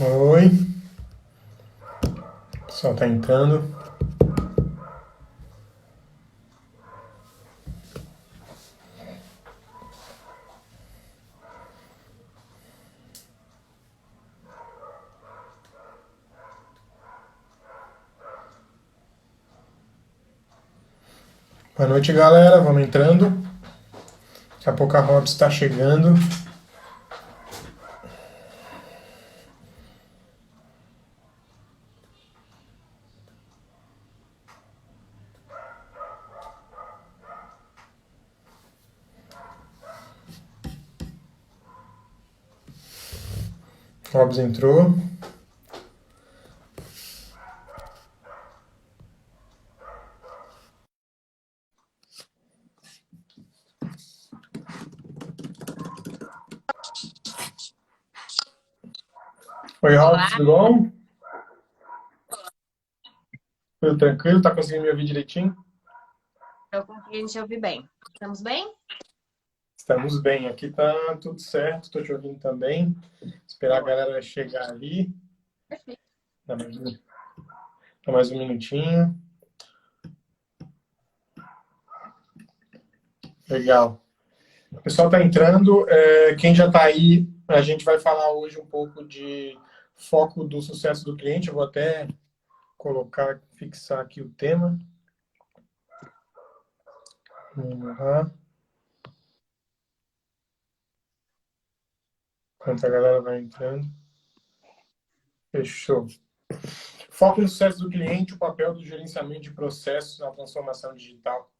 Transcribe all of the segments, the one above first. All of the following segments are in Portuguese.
Oi, o pessoal tá entrando. Boa noite, galera. Vamos entrando. Daqui a pouco a Robs está chegando. Robs entrou. Oi, Robs, Olá, tudo bom? Tudo tranquilo? Tá conseguindo me ouvir direitinho? eu consegui te ouvir bem. Estamos bem? Estamos bem. Aqui tá tudo certo. Tô te ouvindo também. Esperar a Boa. galera chegar ali. Perfeito. Dá mais um minutinho. Legal. O pessoal tá entrando. Quem já tá aí, a gente vai falar hoje um pouco de foco do sucesso do cliente. Eu vou até colocar, fixar aqui o tema. Vamos lá. Enquanto a galera vai entrando. Fechou. Foco no sucesso do cliente, o papel do gerenciamento de processos na transformação digital.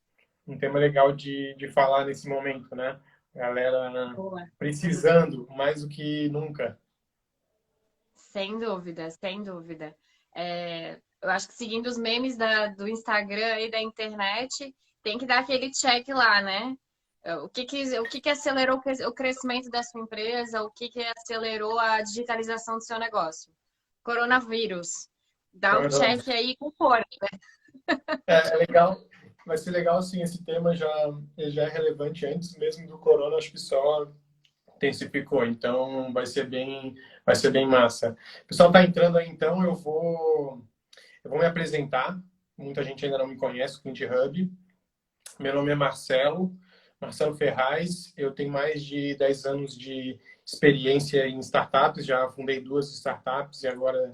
Um tema legal de falar nesse momento, né? Galera Boa. precisando mais do que nunca. Sem dúvida, sem dúvida. Eu acho que seguindo os memes do Instagram e da internet, tem que dar aquele check lá, né? O que que acelerou o crescimento da sua empresa? O que que acelerou a digitalização do seu negócio? Coronavírus. Dá um check aí com força. É legal, vai ser legal assim, esse tema já é relevante antes mesmo do corona, acho que só intensificou, então vai ser bem massa. O pessoal está entrando aí, então eu vou me apresentar. Muita gente ainda não me conhece, o Clint Hub. Meu nome é Marcelo, Marcelo Ferraz. Eu tenho mais de 10 anos de experiência em startups, já fundei duas startups e agora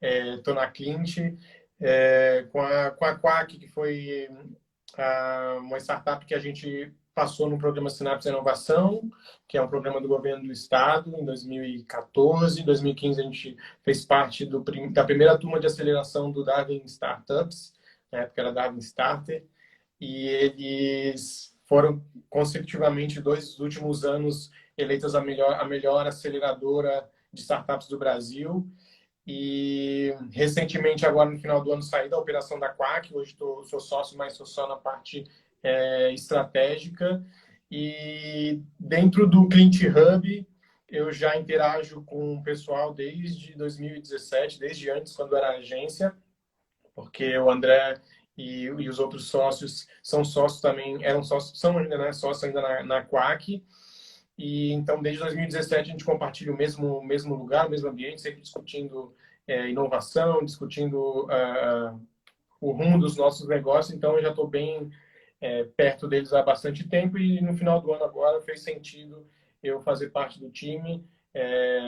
estou na Clint, com a Quack, que foi uma startup que a gente passou no programa Sinapse Inovação, que é um programa do governo do estado, em 2014. Em 2015, a gente fez parte da primeira turma de aceleração do Darwin Startups, na época era Darwin Starter, e eles foram consecutivamente 2 dos últimos anos eleitas a melhor aceleradora de startups do Brasil. E recentemente, agora no final do ano, saí da operação da Quack. Hoje sou sócio, mas sou só na parte estratégica. E dentro do Client Hub, eu já interajo com o pessoal desde 2017, desde antes, quando era agência, porque o André e os outros sócios são sócios também, eram sócios, são ainda, né, sócios ainda na Quack. E então, desde 2017, a gente compartilha o mesmo lugar, o mesmo ambiente, sempre discutindo inovação, discutindo o rumo dos nossos negócios. Então, eu já estou bem perto deles há bastante tempo e no final do ano agora fez sentido eu fazer parte do time.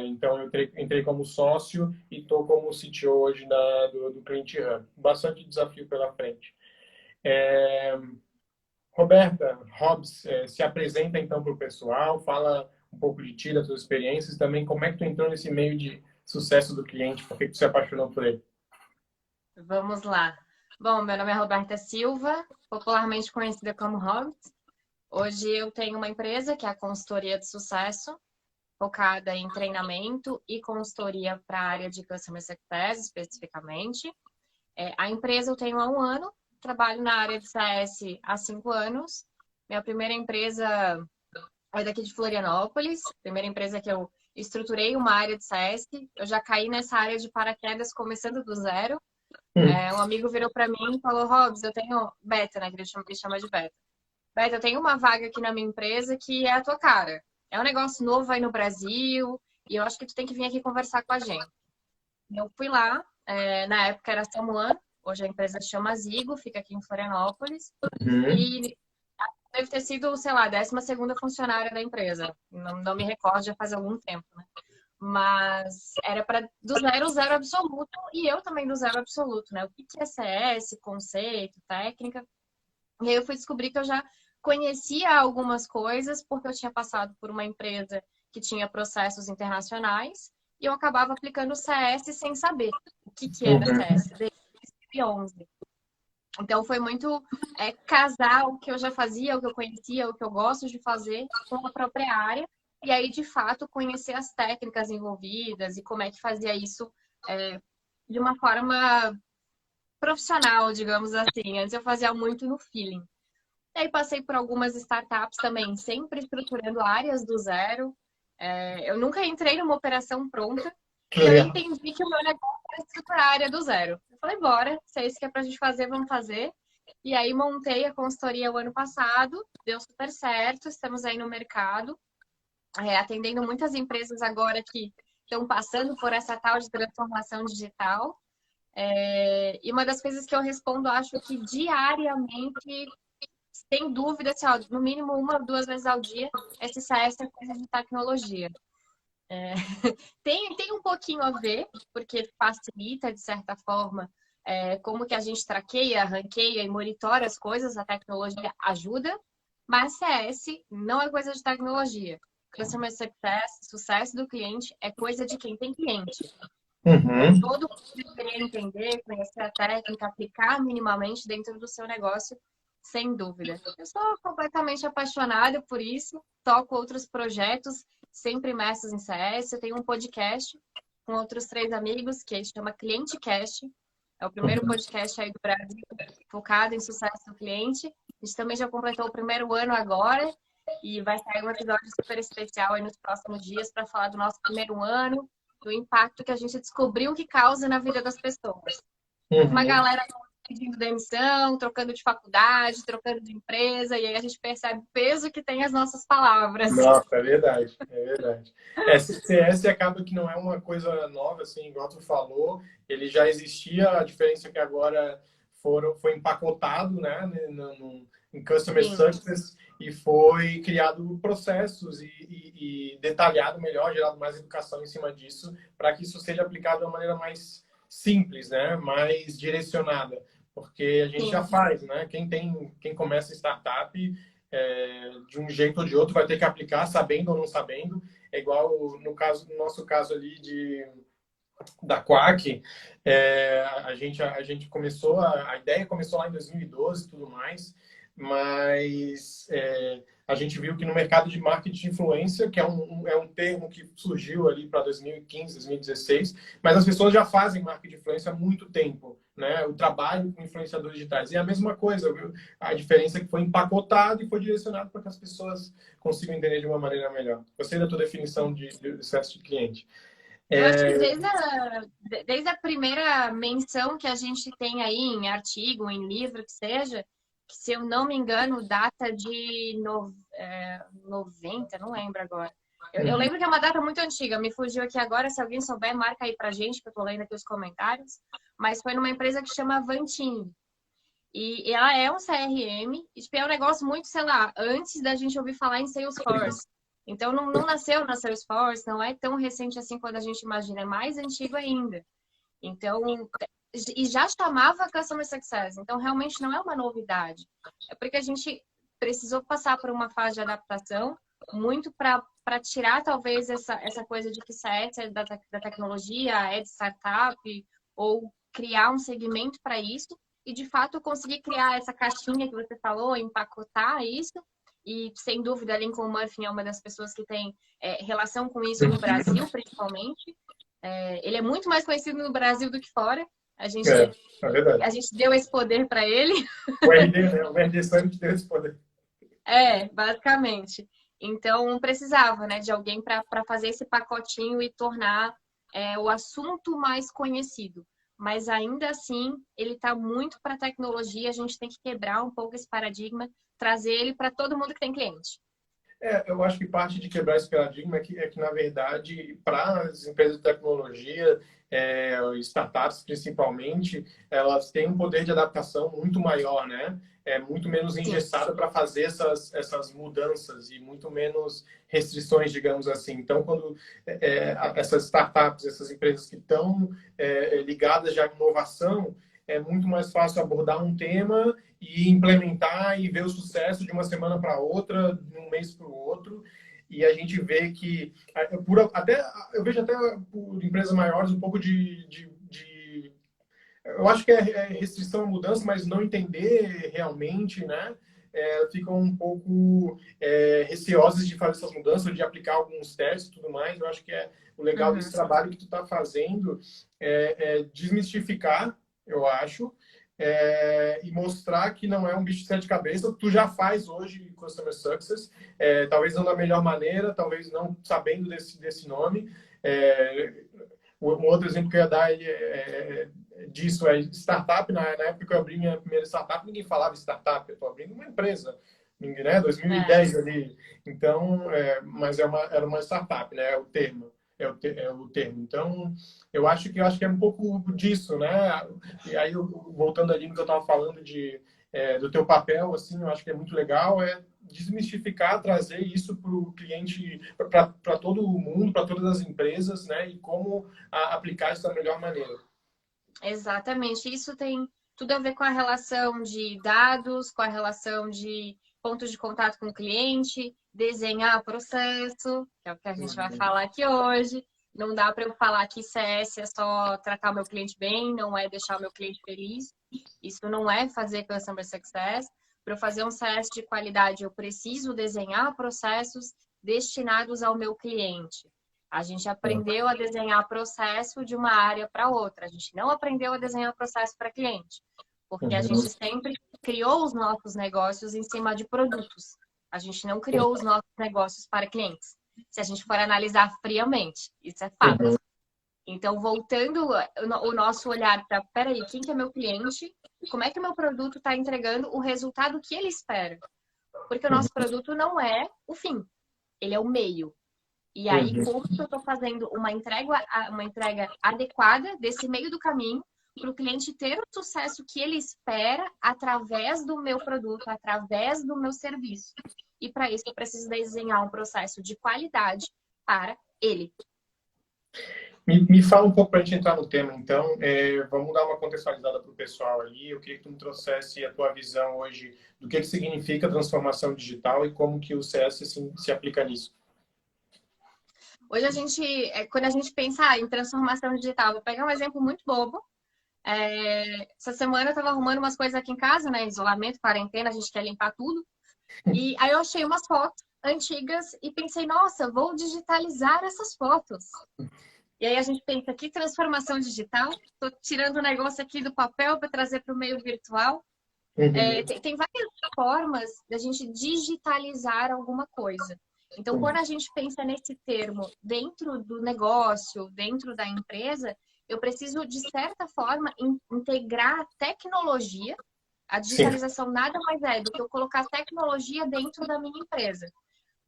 Então, eu entrei como sócio e estou como CTO hoje do Client Hub. Bastante desafio pela frente. É, Roberta, Hobbs, se apresenta então para o pessoal, fala um pouco de ti, das suas experiências, também como é que tu entrou nesse meio de sucesso do cliente, por que tu se apaixonou por ele? Vamos lá. Bom, meu nome é Roberta Silva, popularmente conhecida como Hobbs. Hoje eu tenho uma empresa que é a Consultoria de Sucesso, focada em treinamento e consultoria para a área de Customer Success, especificamente. A empresa eu tenho há um ano, trabalho na área de CS há 5 anos. Minha primeira empresa é daqui de Florianópolis, primeira empresa que eu estruturei uma área de CS. Eu já caí nessa área de paraquedas começando do zero. Um amigo virou para mim e falou: Robs, eu tenho Beta, né? Que ele chama de Beta. Beta, eu tenho uma vaga aqui na minha empresa que é a tua cara. É um negócio novo aí no Brasil e eu acho que tu tem que vir aqui conversar com a gente. Eu fui lá, na época era Samuan, hoje a empresa chama Zigo, fica aqui em Florianópolis, Uhum. e deve ter sido, sei lá, a 12ª funcionária da empresa. Não me recordo, já faz algum tempo, né? Mas era para do zero, zero absoluto, e eu também do zero absoluto, né? O que é CS, conceito, técnica. E aí eu fui descobrir que eu já conhecia algumas coisas, porque eu tinha passado por uma empresa que tinha processos internacionais, e eu acabava aplicando CS sem saber o que era Uhum. CS, desde 2011. Então foi muito casar o que eu já fazia, o que eu conhecia, o que eu gosto de fazer com a própria área. E aí, de fato, conhecer as técnicas envolvidas e como é que fazia isso de uma forma profissional, digamos assim. Antes eu fazia muito no feeling. E aí passei por algumas startups também, sempre estruturando áreas do zero. Eu nunca entrei numa operação pronta Que e eu legal. entendi que o meu negócio era estruturar a área do zero. Eu falei, bora, se é isso que é pra gente fazer, vamos fazer. E aí montei a consultoria o ano passado, deu super certo, estamos aí no mercado, atendendo muitas empresas agora que estão passando por essa tal de transformação digital. E uma das coisas que eu respondo, acho que diariamente, sem dúvida, assim, ó, no mínimo 1 ou 2 vezes ao dia, esse CS é coisa de tecnologia. Tem um pouquinho a ver, porque facilita, de certa forma, como que a gente traqueia, ranqueia e monitora as coisas, a tecnologia ajuda, mas CS não é coisa de tecnologia. Customer Success, sucesso do cliente, é coisa de quem tem cliente. Então, Uhum. todo mundo deveria entender, conhecer a técnica, aplicar minimamente dentro do seu negócio, sem dúvida. Eu sou completamente apaixonada por isso, toco outros projetos, sempre imersos em CS. Eu tenho um podcast com outros 3 amigos que se chama Cliente Cast. É o primeiro Uhum. podcast aí do Brasil focado em sucesso do cliente. A gente também já completou o primeiro ano agora e vai sair um episódio super especial aí nos próximos dias para falar do nosso primeiro ano, do impacto que a gente descobriu que causa na vida das pessoas. Uma Uhum. galera pedindo demissão, trocando de faculdade, trocando de empresa, e aí a gente percebe o peso que tem as nossas palavras. Nossa, é verdade, é verdade. SCS acaba que não é uma coisa nova, assim, igual tu falou, ele já existia, a diferença é que agora foi empacotado, né, em Customer Sim, Success e foi criado processos e detalhado melhor, gerado mais educação em cima disso, para que isso seja aplicado de uma maneira mais simples, né, mais direcionada, porque a gente já sim. faz, né, quem começa startup de um jeito ou de outro vai ter que aplicar, sabendo ou não sabendo. É igual no nosso caso ali da Quack, a gente começou, a ideia começou lá em 2012 e tudo mais, mas a gente viu que no mercado de marketing de influência, que é um termo que surgiu ali para 2015, 2016, mas as pessoas já fazem marketing de influência há muito tempo, né? O trabalho com influenciadores digitais. E é a mesma coisa, viu? A diferença é que foi empacotado e foi direcionado para que as pessoas consigam entender de uma maneira melhor. Gostei da tua definição de sucesso de cliente. Eu acho que É, desde a primeira menção que a gente tem aí em artigo, em livro, que seja, que se eu não me engano, data de 90, não lembro agora. Eu uhum. lembro que é uma data muito antiga, me fugiu aqui agora, se alguém souber, marca aí pra gente, que eu tô lendo aqui os comentários. Mas foi numa empresa que chama Vantini. E ela é um CRM, e tipo, é um negócio muito, sei lá, antes da gente ouvir falar em Salesforce. Então, não nasceu na Salesforce, não é tão recente assim quando a gente imagina, é mais antigo ainda. Então, e já chamava Customer Success, então realmente não é uma novidade. É porque a gente precisou passar por uma fase de adaptação, muito para tirar talvez essa coisa de que CS é da tecnologia, é de startup, ou criar um segmento para isso, e de fato conseguir criar essa caixinha que você falou, empacotar isso. E sem dúvida, a Lincoln Murphy é uma das pessoas que tem relação com isso no Brasil, principalmente. Ele é muito mais conhecido no Brasil do que fora. A gente, É verdade. a gente deu esse poder para ele. O RD, né? O RD Summit deu esse poder. Basicamente. Então, precisava, né, de alguém para fazer esse pacotinho e tornar o assunto mais conhecido. Mas ainda assim, ele está muito para a tecnologia. A gente tem que quebrar um pouco esse paradigma, trazer ele para todo mundo que tem cliente. Eu acho que parte de quebrar esse paradigma é que na verdade, para as empresas de tecnologia, startups principalmente, elas têm um poder de adaptação muito maior, né? É muito menos Sim. engessada para fazer essas mudanças e muito menos restrições, digamos assim. Então, quando essas startups, essas empresas que estão ligadas já à inovação, é muito mais fácil abordar um tema e implementar e ver o sucesso de uma semana para outra, de um mês para o outro. E a gente vê que, eu vejo até por empresas maiores um pouco eu acho que é restrição à mudança, mas não entender realmente, né? Ficam um pouco receosas de fazer essas mudanças, de aplicar alguns testes e tudo mais. Eu acho que o legal Uhum. desse trabalho que tu está fazendo é desmistificar, eu acho, e mostrar que não é um bicho de sete cabeças. Tu já faz hoje Customer Success, talvez não da melhor maneira, talvez não sabendo desse nome. Um outro exemplo que eu ia dar disso é startup. Na época que eu abri minha primeira startup, ninguém falava startup. Eu estou abrindo uma empresa, né? 2010 ali. Então, mas era uma startup, né? É o termo. É o termo. Então, eu acho que é um pouco disso, né? E aí, voltando ali no que eu estava falando do teu papel, assim, eu acho que é muito legal, desmistificar, trazer isso para o cliente, para todo mundo, para todas as empresas, né? E como aplicar isso da melhor maneira. Exatamente. Isso tem tudo a ver com a relação de dados, com a relação de pontos de contato com o cliente, desenhar processo, que é o que a gente vai Uhum. falar aqui hoje. Não dá para eu falar que CS é só tratar o meu cliente bem, não é deixar o meu cliente feliz. Isso não é fazer Customer Success. Para eu fazer um CS de qualidade, eu preciso desenhar processos destinados ao meu cliente. A gente aprendeu a desenhar processo de uma área para outra. A gente não aprendeu a desenhar processo para cliente, porque a Uhum. gente sempre criou os nossos negócios em cima de produtos. A gente não criou os nossos negócios para clientes. Se a gente for analisar friamente, isso é fato. Uhum. Então, voltando o nosso olhar para, peraí, quem que é meu cliente? Como é que o meu produto está entregando o resultado que ele espera? Porque o nosso produto não é o fim, ele é o meio. E aí, Uhum. como que eu estou fazendo uma entrega adequada desse meio do caminho para o cliente ter o sucesso que ele espera através do meu produto, através do meu serviço? E para isso eu preciso desenhar um processo de qualidade para ele. Me fala um pouco para a gente entrar no tema, então. Vamos dar uma contextualizada para o pessoal ali. Eu queria que tu me trouxesse a tua visão hoje do que significa transformação digital e como que o CS se aplica nisso. Hoje quando a gente pensa em transformação digital, vou pegar um exemplo muito bobo. Essa semana eu estava arrumando umas coisas aqui em casa, né? Isolamento, quarentena, a gente quer limpar tudo. E aí eu achei umas fotos antigas e pensei, nossa, vou digitalizar essas fotos. E aí a gente pensa, que transformação digital? Estou tirando o negócio aqui do papel para trazer para o meio virtual. Uhum. Tem várias formas da gente digitalizar alguma coisa. Então, quando a gente pensa nesse termo dentro do negócio, dentro da empresa, eu preciso, de certa forma, integrar tecnologia. A Sim, digitalização nada mais é do que eu colocar tecnologia dentro da minha empresa.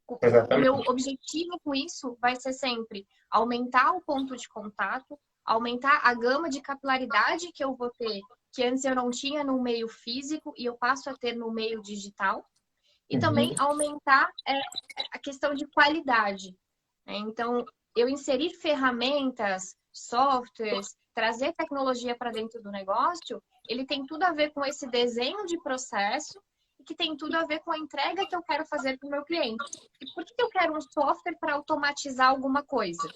O meu exatamente. objetivo com isso vai ser sempre aumentar o ponto de contato, aumentar a gama de capilaridade que eu vou ter, que antes eu não tinha no meio físico e eu passo a ter no meio digital, e também Uhum. aumentar a questão de qualidade. Então, eu inserir ferramentas, softwares, trazer tecnologia para dentro do negócio, ele tem tudo a ver com esse desenho de processo e que tem tudo a ver com a entrega que eu quero fazer para o meu cliente. E por que eu quero um software para automatizar alguma coisa?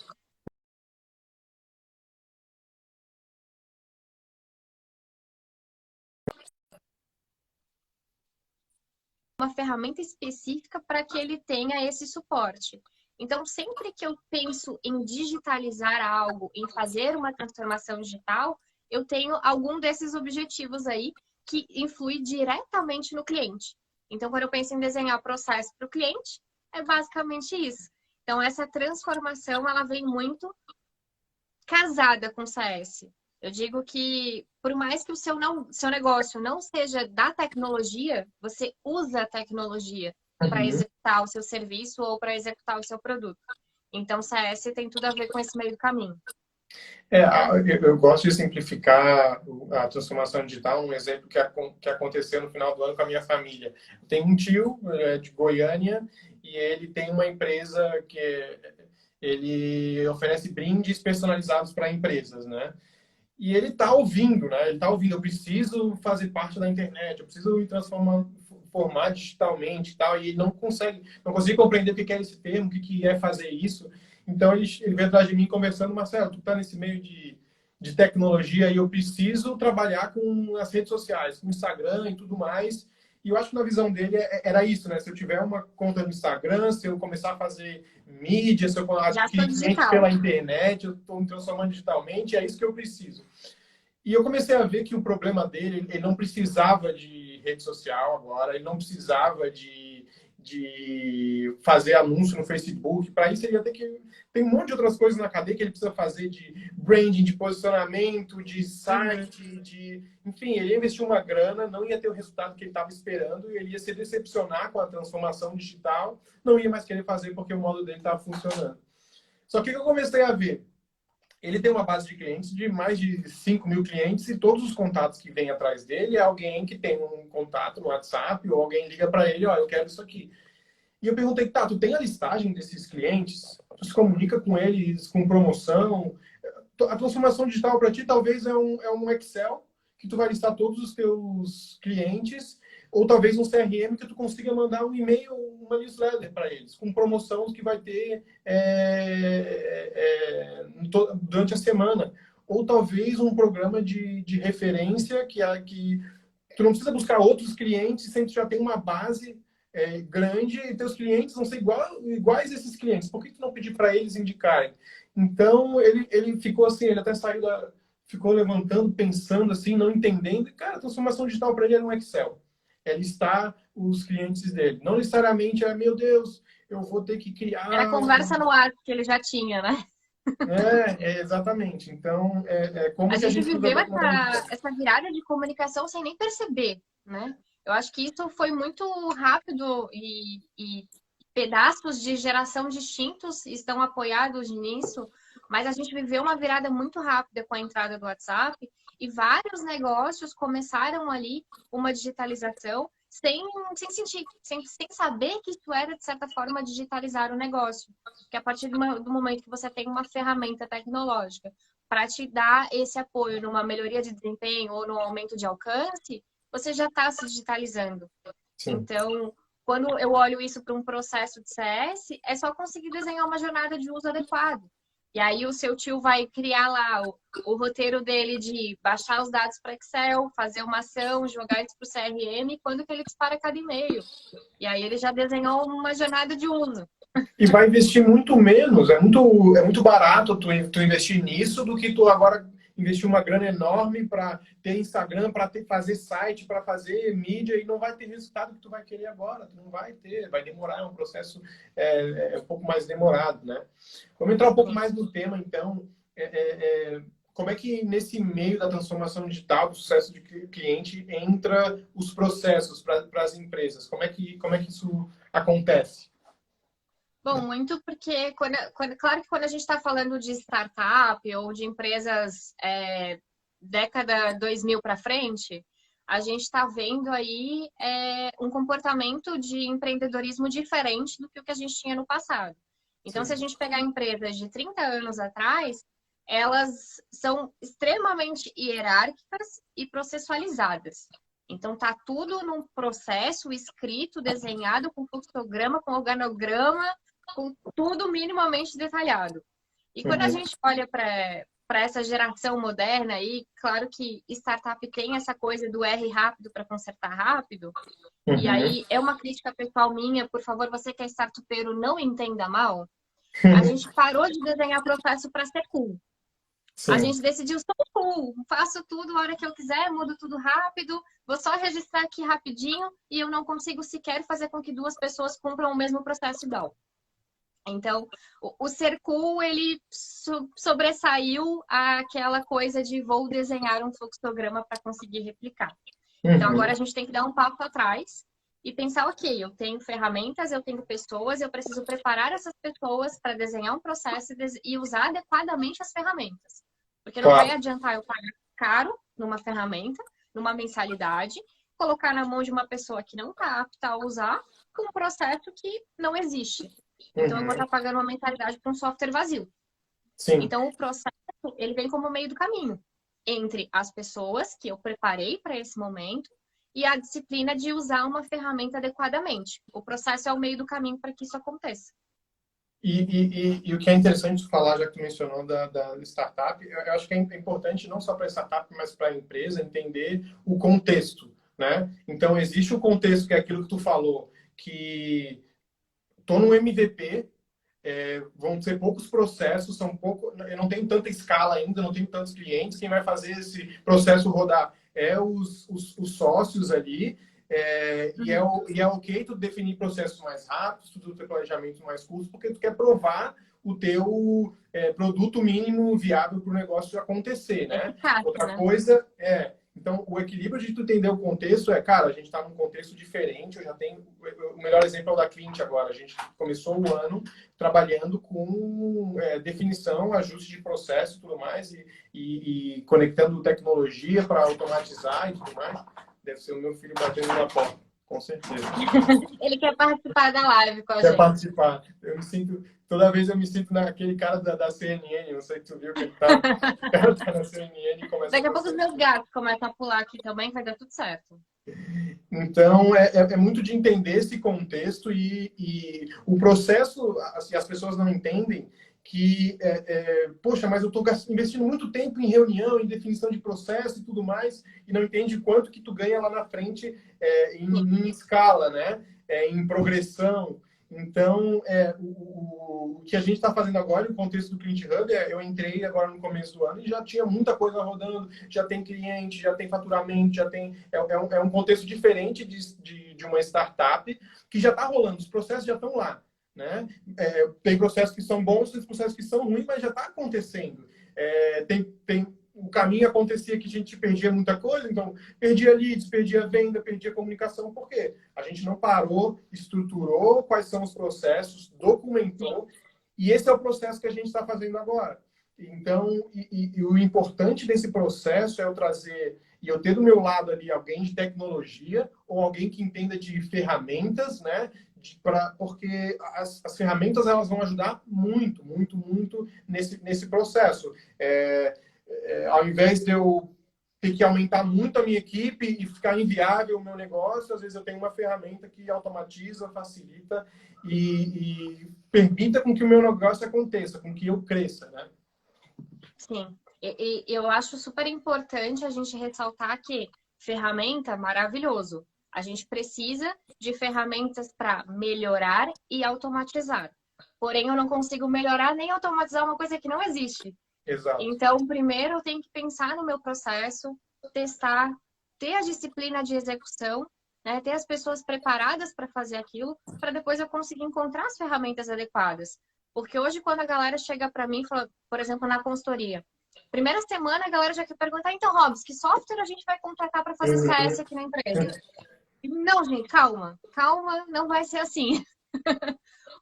Uma ferramenta específica para que ele tenha esse suporte. Então, sempre que eu penso em digitalizar algo, em fazer uma transformação digital, eu tenho algum desses objetivos aí que influi diretamente no cliente. Então, quando eu penso em desenhar processo para o cliente, é basicamente isso. Então, essa transformação, ela vem muito casada com CS. Eu digo que, por mais que seu negócio não seja da tecnologia, você usa a tecnologia. para Uhum. executar o seu serviço ou para executar o seu produto. Então, CS tem tudo a ver com esse meio do caminho. Eu gosto de simplificar a transformação digital. Um exemplo que aconteceu no final do ano com a minha família. Tem um tio de Goiânia e ele tem uma empresa que ele oferece brindes personalizados para empresas, né? E ele está ouvindo, né? Ele está ouvindo. Eu preciso fazer parte da internet. Eu preciso me formar digitalmente, e tal. E ele não consegue compreender o que é esse termo, o que é fazer isso. Então ele veio atrás de mim conversando, Marcelo, tu está nesse meio de tecnologia e eu preciso trabalhar com as redes sociais, com o Instagram e tudo mais. E eu acho que na visão dele era isso, né? Se eu tiver uma conta no Instagram, se eu começar a fazer mídia, se eu Já sou adquirir clientes digital. pela internet, eu estou me transformando digitalmente, é isso que eu preciso. E eu comecei a ver que o problema dele, ele não precisava de rede social agora, ele não precisava de fazer anúncio no Facebook. Para isso, ele ia ter que. Tem um monte de outras coisas na cadeia que ele precisa fazer de branding, de posicionamento, de site, enfim, ele ia investir uma grana, não ia ter o resultado que ele estava esperando, e ele ia se decepcionar com a transformação digital, não ia mais querer fazer porque o modo dele estava funcionando. Só que eu comecei a ver ele tem uma base de clientes de mais de 5 mil clientes e todos os contatos que vêm atrás dele é alguém que tem um contato no WhatsApp ou alguém liga para ele, ó, eu quero isso aqui. E eu perguntei, tá, tu tem a listagem desses clientes? Tu se comunica com eles com promoção? A transformação digital para ti talvez é um Excel que tu vai listar todos os teus clientes ou talvez um CRM que tu consiga mandar um e-mail, uma newsletter para eles, com promoção que vai ter durante a semana. Ou talvez um programa de referência que tu não precisa buscar outros clientes, sempre já tem uma base grande e teus clientes vão ser iguais a esses clientes. Por que tu não pedir para eles indicarem? Então, ele ficou assim, ele até ficou levantando, pensando assim, não entendendo. E, cara, a transformação digital para ele era um Excel. É listar os clientes dele. Não necessariamente é, meu Deus, eu vou ter que Era criar. conversa no ar que ele já tinha, né? Exatamente. Então, como A que a gente gente usa a viveu transformação digital? essa virada de comunicação sem nem perceber, né? Eu acho que isso foi muito rápido e pedaços de geração distintos estão apoiados nisso, mas a gente viveu uma virada muito rápida com a entrada do WhatsApp e vários negócios começaram ali uma digitalização sem sentir, sem saber que isso era, de certa forma, digitalizar o negócio. Porque a partir do momento que você tem uma ferramenta tecnológica para te dar esse apoio numa melhoria de desempenho ou no aumento de alcance, você já está se digitalizando. Sim. Então, quando eu olho isso para um processo de CS, é só conseguir desenhar uma jornada de uso adequada. E aí o seu tio vai criar lá o roteiro dele de baixar os dados para Excel, fazer uma ação, jogar isso para o CRM, quando que ele dispara cada e-mail. E aí ele já desenhou uma jornada de uso. E vai investir muito menos. É muito barato tu investir nisso do que tu agora investir uma grana enorme para ter Instagram, para fazer site, para fazer mídia e não vai ter resultado que tu vai querer agora. Tu não vai ter, vai demorar, é um processo um pouco mais demorado, né? Vamos entrar um pouco mais no tema, então. Como é que nesse meio da transformação digital, do sucesso de cliente, entra os processos para as empresas? Como é que isso acontece? Bom, muito porque, claro que quando a gente está falando de startup ou de empresas década 2000 para frente, a gente está vendo aí um comportamento de empreendedorismo diferente do que o que a gente tinha no passado. Então, se a Sim. gente pegar empresas de 30 anos atrás, elas são extremamente hierárquicas e processualizadas. Então, tá tudo num processo escrito, desenhado, com fluxograma, com organograma, com tudo minimamente detalhado. E quando a Uhum. gente olha para essa geração moderna aí, claro que startup tem essa coisa do R rápido para consertar rápido. E Uhum. aí é uma crítica pessoal minha, por favor, você que é startupeiro, não entenda mal. A gente parou de desenhar processo para ser cool. A Sim. gente decidiu, sou cool, faço tudo a hora que eu quiser, mudo tudo rápido, vou só registrar aqui rapidinho e eu não consigo sequer fazer com que duas pessoas cumpram o mesmo processo igual. Então, o ser cool, ele sobressaiu aquela coisa de vou desenhar um fluxograma para conseguir replicar. Então, Uhum. agora a gente tem que dar um passo atrás e pensar, ok, eu tenho ferramentas, eu tenho pessoas, eu preciso preparar essas pessoas para desenhar um processo e usar adequadamente as ferramentas. Porque não vai Claro. adiantar eu pagar caro numa ferramenta, numa mensalidade, colocar na mão de uma pessoa que não está apta a usar com um processo que não existe. Então, eu vou estar Uhum. pagando uma mensalidade para um software vazio. Sim. Então, o processo, ele vem como meio do caminho entre as pessoas que eu preparei para esse momento e a disciplina de usar uma ferramenta adequadamente. O processo é o meio do caminho para que isso aconteça. E o que é interessante de falar, já que tu mencionou da startup, eu acho que é importante não só para a startup, mas para a empresa entender o contexto, né? Então, existe o contexto que é aquilo que tu falou, que estou no MVP, vão ser poucos processos, eu não tenho tanta escala ainda, não tenho tantos clientes, quem vai fazer esse processo rodar é os sócios ali, e é ok tu definir processos mais rápidos, tu ter planejamento mais curto, porque tu quer provar o teu produto mínimo viável para o negócio acontecer, né? Eficácia, Outra né? coisa então, o equilíbrio de tu entender o contexto cara, a gente está num contexto diferente, eu já tenho, o melhor exemplo é o da Clint agora, a gente começou o ano trabalhando com definição, ajuste de processo e tudo mais, e conectando tecnologia para automatizar e tudo mais. Deve ser o meu filho batendo na porta, com certeza. Ele quer participar da live com a Quer gente. participar. Toda vez eu me sinto naquele cara da CNN, não sei se tu viu que ele tá, o cara tá na CNN e começa a Daqui a pouco os mostrar. meus gatos começam a pular aqui também, vai dar tudo certo. Então, é muito de entender esse contexto e o processo, assim, as pessoas não entendem que, poxa, mas eu estou investindo muito tempo em reunião, em definição de processo e tudo mais, e não entende quanto que tu ganha lá na frente em escala, né? Em progressão. Então, o que a gente está fazendo agora, no contexto do Client Hub, eu entrei agora no começo do ano e já tinha muita coisa rodando, já tem cliente, já tem faturamento, já tem... É um contexto diferente de uma startup que já está rolando, os processos já estão lá, né? Tem processos que são bons, tem processos que são ruins, mas já está acontecendo. O caminho acontecia que a gente perdia muita coisa, então perdia leads, perdia venda, perdia comunicação, por quê? A gente não parou, estruturou quais são os processos, documentou, e esse é o processo que a gente está fazendo agora. Então, e o importante desse processo é eu trazer, e eu ter do meu lado ali alguém de tecnologia, ou alguém que entenda de ferramentas, né? Porque as ferramentas elas vão ajudar muito, muito, muito nesse processo. Ao invés de eu ter que aumentar muito a minha equipe e ficar inviável o meu negócio, às vezes eu tenho uma ferramenta que automatiza, facilita e permita com que o meu negócio aconteça, com que eu cresça, né? Sim. E eu acho super importante a gente ressaltar que ferramenta maravilhoso. A gente precisa de ferramentas para melhorar e automatizar. Porém, eu não consigo melhorar nem automatizar uma coisa que não existe. Exato. Então, primeiro eu tenho que pensar no meu processo, testar, ter a disciplina de execução, né? Ter as pessoas preparadas para fazer aquilo, para depois eu conseguir encontrar as ferramentas adequadas. Porque hoje, quando a galera chega para mim, fala, por exemplo, na consultoria, primeira semana a galera já quer perguntar, então, Robs, que software a gente vai contratar para fazer CS aqui na empresa? Não, gente, calma, calma, não vai ser assim.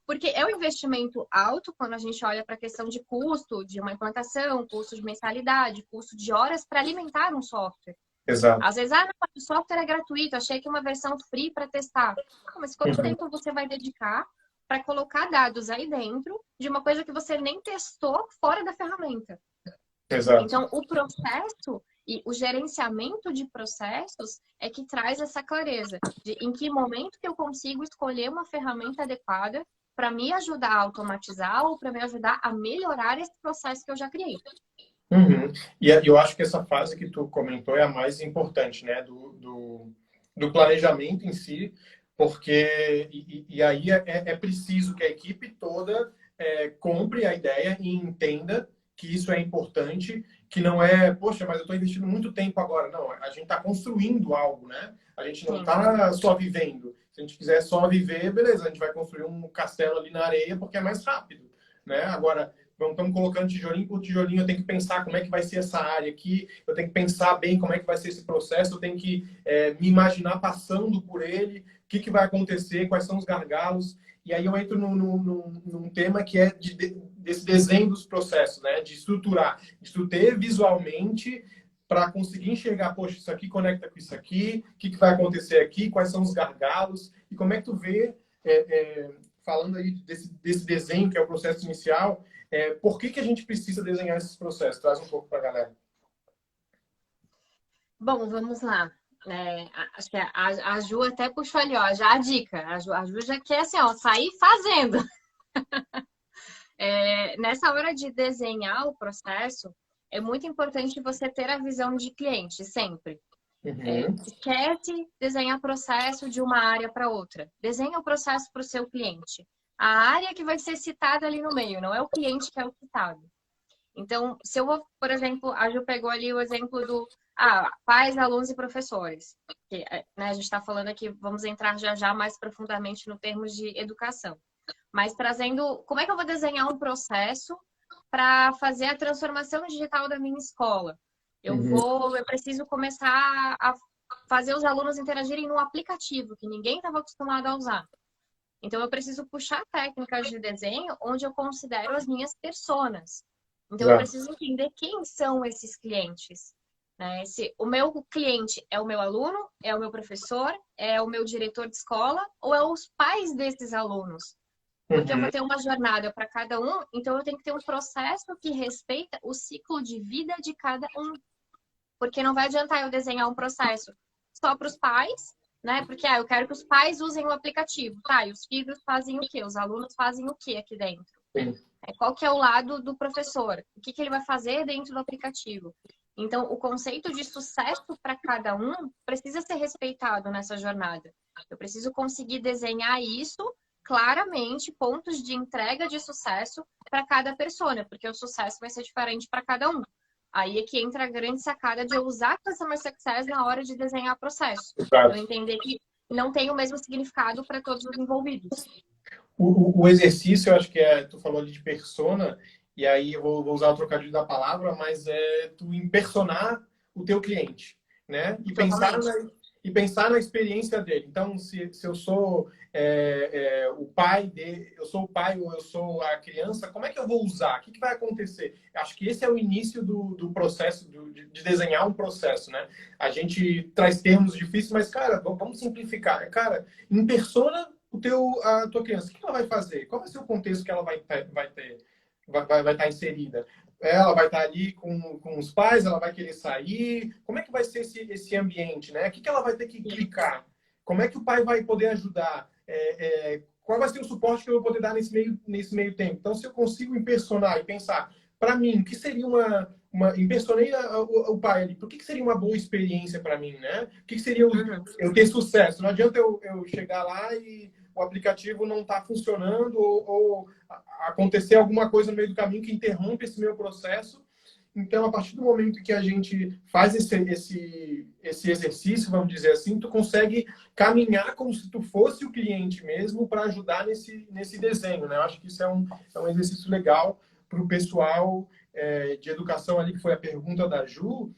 Porque é um investimento alto quando a gente olha para a questão de custo de uma implantação, custo de mensalidade, custo de horas para alimentar um software. Exato. Às vezes, não, o software é gratuito, achei que uma versão free para testar. Não, mas quanto tempo você vai dedicar para colocar dados aí dentro de uma coisa que você nem testou fora da ferramenta? Exato. Então, o processo e o gerenciamento de processos é que traz essa clareza de em que momento que eu consigo escolher uma ferramenta adequada para me ajudar a automatizar ou para me ajudar a melhorar esse processo que eu já criei. Uhum. E eu acho que essa fase que tu comentou é a mais importante, né? Do planejamento em si, porque e aí é preciso que a equipe toda compre a ideia e entenda que isso é importante, que não poxa, mas eu estou investindo muito tempo agora. Não, a gente está construindo algo, né? A gente não está só vivendo. Se a gente quiser só viver, beleza, a gente vai construir um castelo ali na areia porque é mais rápido, né? Agora, estamos colocando tijolinho por tijolinho, eu tenho que pensar como é que vai ser essa área aqui, eu tenho que pensar bem como é que vai ser esse processo, eu tenho que me imaginar passando por ele, que vai acontecer, quais são os gargalos. E aí eu entro num tema que é desse desenho dos processos, né? De estruturar, de tu ter visualmente para conseguir enxergar, poxa, isso aqui conecta com isso aqui, o que vai acontecer aqui, quais são os gargalos, e como é que tu vê, falando aí desse desenho, que é o processo inicial, por que a gente precisa desenhar esses processos? Traz um pouco para a galera. Bom, vamos lá. Acho que a Ju até puxou ali, ó, já a dica. A Ju já quer assim, ó, sair fazendo. Nessa hora de desenhar o processo, é muito importante você ter a visão de cliente, sempre. Uhum. Esquece desenhar processo de uma área para outra. Desenha o processo para o seu cliente. A área que vai ser citada ali no meio, não é o cliente que é o citado. Então, se eu vou, por exemplo, a Ju pegou ali o exemplo do pais, alunos e professores. Que, né, a gente está falando aqui, vamos entrar já já mais profundamente no termos de educação. Mas trazendo, como é que eu vou desenhar um processo para fazer a transformação digital da minha escola? Eu preciso começar a fazer os alunos interagirem no aplicativo, que ninguém estava acostumado a usar. Então, eu preciso puxar técnicas de desenho onde eu considero as minhas personas. Então, eu preciso entender quem são esses clientes. Né? O meu cliente é o meu aluno, é o meu professor, é o meu diretor de escola ou é os pais desses alunos? Porque eu vou ter uma jornada para cada um, então eu tenho que ter um processo que respeita o ciclo de vida de cada um. Porque não vai adiantar eu desenhar um processo só para os pais, né? Porque eu quero que os pais usem o aplicativo. Tá, e os filhos fazem o quê? Os alunos fazem o quê aqui dentro? Sim. Qual que é o lado do professor? O que ele vai fazer dentro do aplicativo? Então, o conceito de sucesso para cada um precisa ser respeitado nessa jornada. Eu preciso conseguir desenhar isso claramente, pontos de entrega de sucesso para cada persona, porque o sucesso vai ser diferente para cada um. Aí é que entra a grande sacada de eu usar Customer Success na hora de desenhar processo. Eu entender que não tem o mesmo significado para todos os envolvidos. O exercício, eu acho que tu falou ali de persona, e aí eu vou usar o trocadilho da palavra, mas é tu impersonar o teu cliente, né? E pensar na experiência dele. Então, se eu sou o pai dele, eu sou o pai ou eu sou a criança, como é que eu vou usar? O que vai acontecer? Acho que esse é o início do processo, de desenhar um processo, né? A gente traz termos difíceis, mas, cara, vamos simplificar. Cara, impersona a tua criança. O que ela vai fazer? Qual vai ser o contexto que ela vai estar inserida? Ela vai estar ali com os pais, ela vai querer sair. Como é que vai ser esse ambiente, né? O que ela vai ter que clicar? Como é que o pai vai poder ajudar? Qual vai ser o suporte que eu vou poder dar nesse meio tempo? Então, se eu consigo impersonar e pensar, para mim, o que seria impersonei o pai ali, por que seria uma boa experiência para mim, né? O que seria eu ter sucesso? Não adianta eu chegar lá e o aplicativo não está funcionando ou acontecer alguma coisa no meio do caminho que interrompe esse meu processo. Então, a partir do momento que a gente faz esse exercício, vamos dizer assim, tu consegue caminhar como se tu fosse o cliente mesmo para ajudar nesse desenho, né? Eu acho que isso é um exercício legal para o pessoal de educação ali, que foi a pergunta da Ju,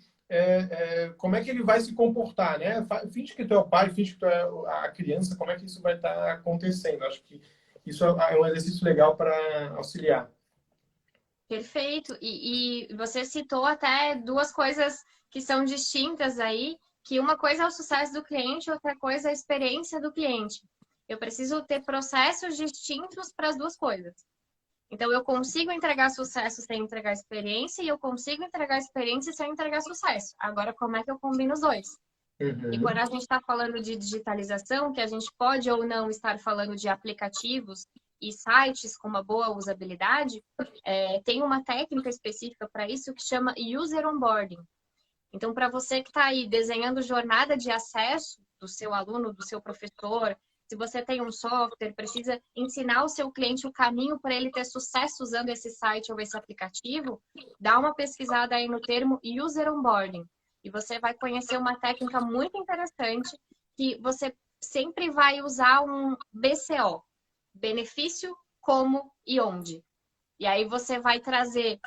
como é que ele vai se comportar, né? Finge que tu é o pai, finge que tu é a criança, como é que isso vai estar acontecendo? Acho que isso é um exercício legal para auxiliar. Perfeito. E você citou até duas coisas que são distintas aí, que uma coisa é o sucesso do cliente, outra coisa é a experiência do cliente. Eu preciso ter processos distintos para as duas coisas. Então, eu consigo entregar sucesso sem entregar experiência e eu consigo entregar experiência sem entregar sucesso. Agora, como é que eu combino os dois? E quando a gente está falando de digitalização, que a gente pode ou não estar falando de aplicativos e sites com uma boa usabilidade, tem uma técnica específica para isso que chama User Onboarding. Então, para você que está aí desenhando jornada de acesso do seu aluno, do seu professor, se você tem um software, precisa ensinar o seu cliente o caminho para ele ter sucesso usando esse site ou esse aplicativo, dá uma pesquisada aí no termo User Onboarding. E você vai conhecer uma técnica muito interessante que você sempre vai usar um BCO, benefício, como e onde. E aí você vai trazer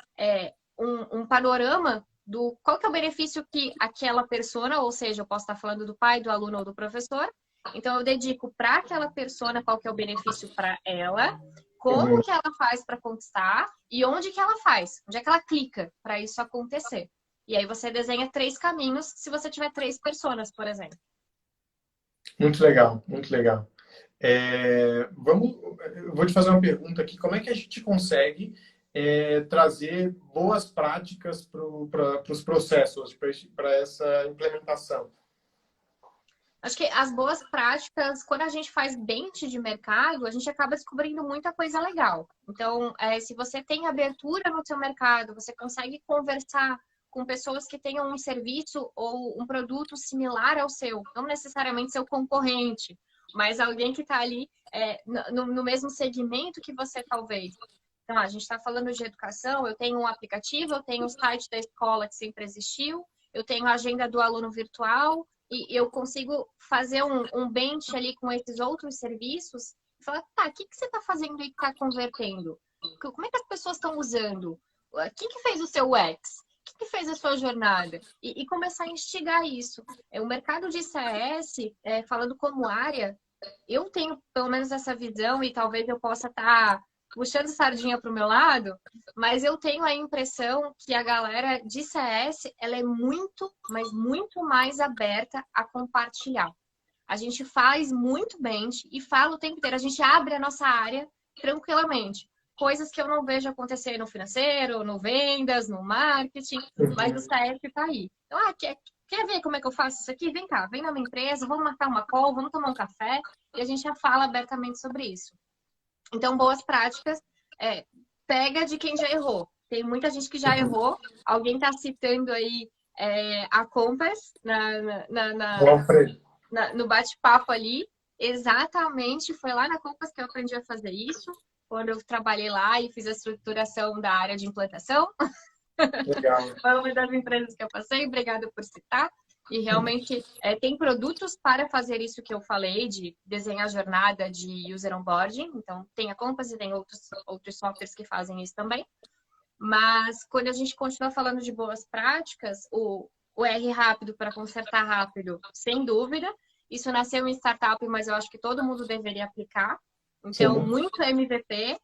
um panorama do qual que é o benefício que aquela persona, ou seja, eu posso estar falando do pai, do aluno ou do professor, Então, eu dedico para aquela persona qual que é o benefício para ela, como que ela faz para conquistar e onde que ela faz, onde é que ela clica para isso acontecer. E aí você desenha 3 caminhos se você tiver 3 personas, por exemplo. Muito legal, muito legal. Eu vou te fazer uma pergunta aqui. Como é que a gente consegue trazer boas práticas para os processos, para essa implementação? Acho que as boas práticas, quando a gente faz bench de mercado, a gente acaba descobrindo muita coisa legal. Então, se você tem abertura no seu mercado, você consegue conversar com pessoas que tenham um serviço ou um produto similar ao seu, não necessariamente seu concorrente, mas alguém que está ali no mesmo segmento que você, talvez. Então, a gente está falando de educação, eu tenho um aplicativo, eu tenho o site da escola que sempre existiu, eu tenho a agenda do aluno virtual, e eu consigo fazer um bench ali com esses outros serviços e falar, tá, o que você está fazendo aí que está convertendo? Como é que as pessoas estão usando? Quem que fez o seu UX? Quem que fez a sua jornada? E começar a instigar isso. O mercado de CS, falando como área, eu tenho pelo menos essa visão e talvez eu possa estar puxando sardinha para o meu lado, mas eu tenho a impressão que a galera de CS, ela é muito, mas muito mais aberta a compartilhar. A gente faz muito bem e fala o tempo inteiro, a gente abre a nossa área tranquilamente. Coisas que eu não vejo acontecer no financeiro, no vendas, no marketing, mas o CS está aí. Então, quer ver como é que eu faço isso aqui? Vem cá, vem na minha empresa, vamos marcar uma call, vamos tomar um café e a gente já fala abertamente sobre isso. Então, boas práticas, pega de quem já errou. Tem muita gente que já errou. Alguém está citando aí a Compass no bate-papo ali. Exatamente, foi lá na Compass que eu aprendi a fazer isso, quando eu trabalhei lá e fiz a estruturação da área de implantação. Legal. Foi uma das empresas que eu passei, obrigada por citar. E realmente tem produtos para fazer isso que eu falei, de desenhar jornada de user onboarding. Então, tem a Compass e tem outros softwares que fazem isso também. Mas, quando a gente continua falando de boas práticas, o R rápido para consertar rápido, sem dúvida. Isso nasceu em startup, mas eu acho que todo mundo deveria aplicar. Então, muito MVP.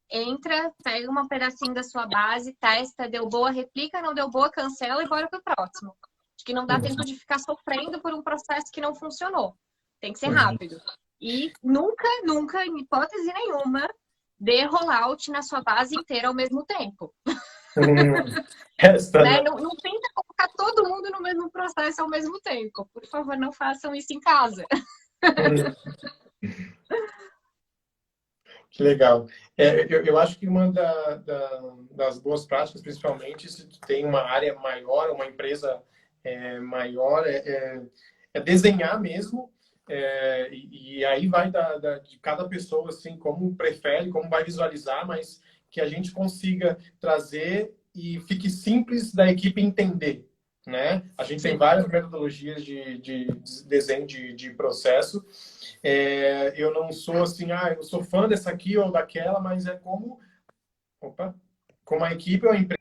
Entra, pega um pedacinho da sua base, testa, deu boa, replica, não deu boa, cancela e bora pro próximo. Acho que não dá tempo de ficar sofrendo por um processo que não funcionou. Tem que ser rápido. E nunca, nunca, em hipótese nenhuma, dê rollout na sua base inteira ao mesmo tempo. Né? Não tenta colocar todo mundo no mesmo processo ao mesmo tempo. Por favor, não façam isso em casa. Que legal. Eu acho que uma das boas práticas, principalmente se tu tem uma área maior, uma empresa maior, é desenhar mesmo. E aí vai de cada pessoa, assim, como prefere, como vai visualizar, mas que a gente consiga trazer e fique simples da equipe entender. Né? A gente tem várias metodologias de desenho de processo. Eu não sou assim, eu sou fã dessa aqui ou daquela, mas é como a equipe ou a empresa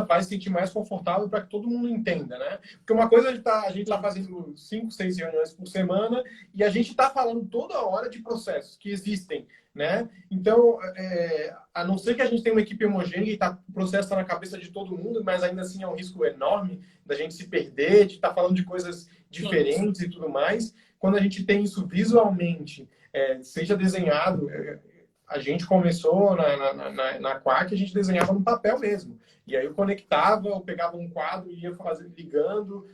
vai se sentir mais confortável para que todo mundo entenda, né? Porque uma coisa a gente tá fazendo 5, 6 reuniões por semana e a gente está falando toda hora de processos que existem, né? Então, a não ser que a gente tenha uma equipe homogênea e o processo está na cabeça de todo mundo, mas ainda assim é um risco enorme da gente se perder, de estar falando de coisas diferentes e tudo mais. Quando a gente tem isso seja desenhado, a gente começou na Quack, a gente desenhava no papel mesmo. E aí eu conectava, eu pegava um quadro e ia ligando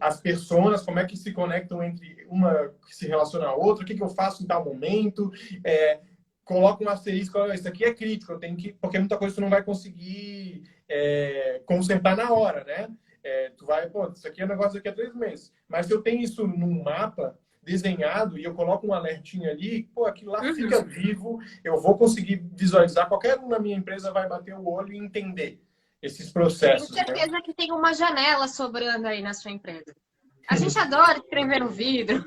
as personas, como é que se conectam entre uma que se relaciona à outra, o que eu faço em tal momento, coloca um asterisco, isso aqui é crítico, eu tenho que, porque muita coisa tu não vai conseguir consertar na hora, né? Tu vai, isso aqui é um negócio daqui a 3 meses. Mas se eu tenho isso num mapa desenhado e eu coloco um alertinho ali, aquilo lá fica vivo, eu vou conseguir visualizar, qualquer um na minha empresa vai bater o olho e entender esses processos. Tenho certeza que tem uma janela sobrando aí na sua empresa. A gente adora escrever no vidro,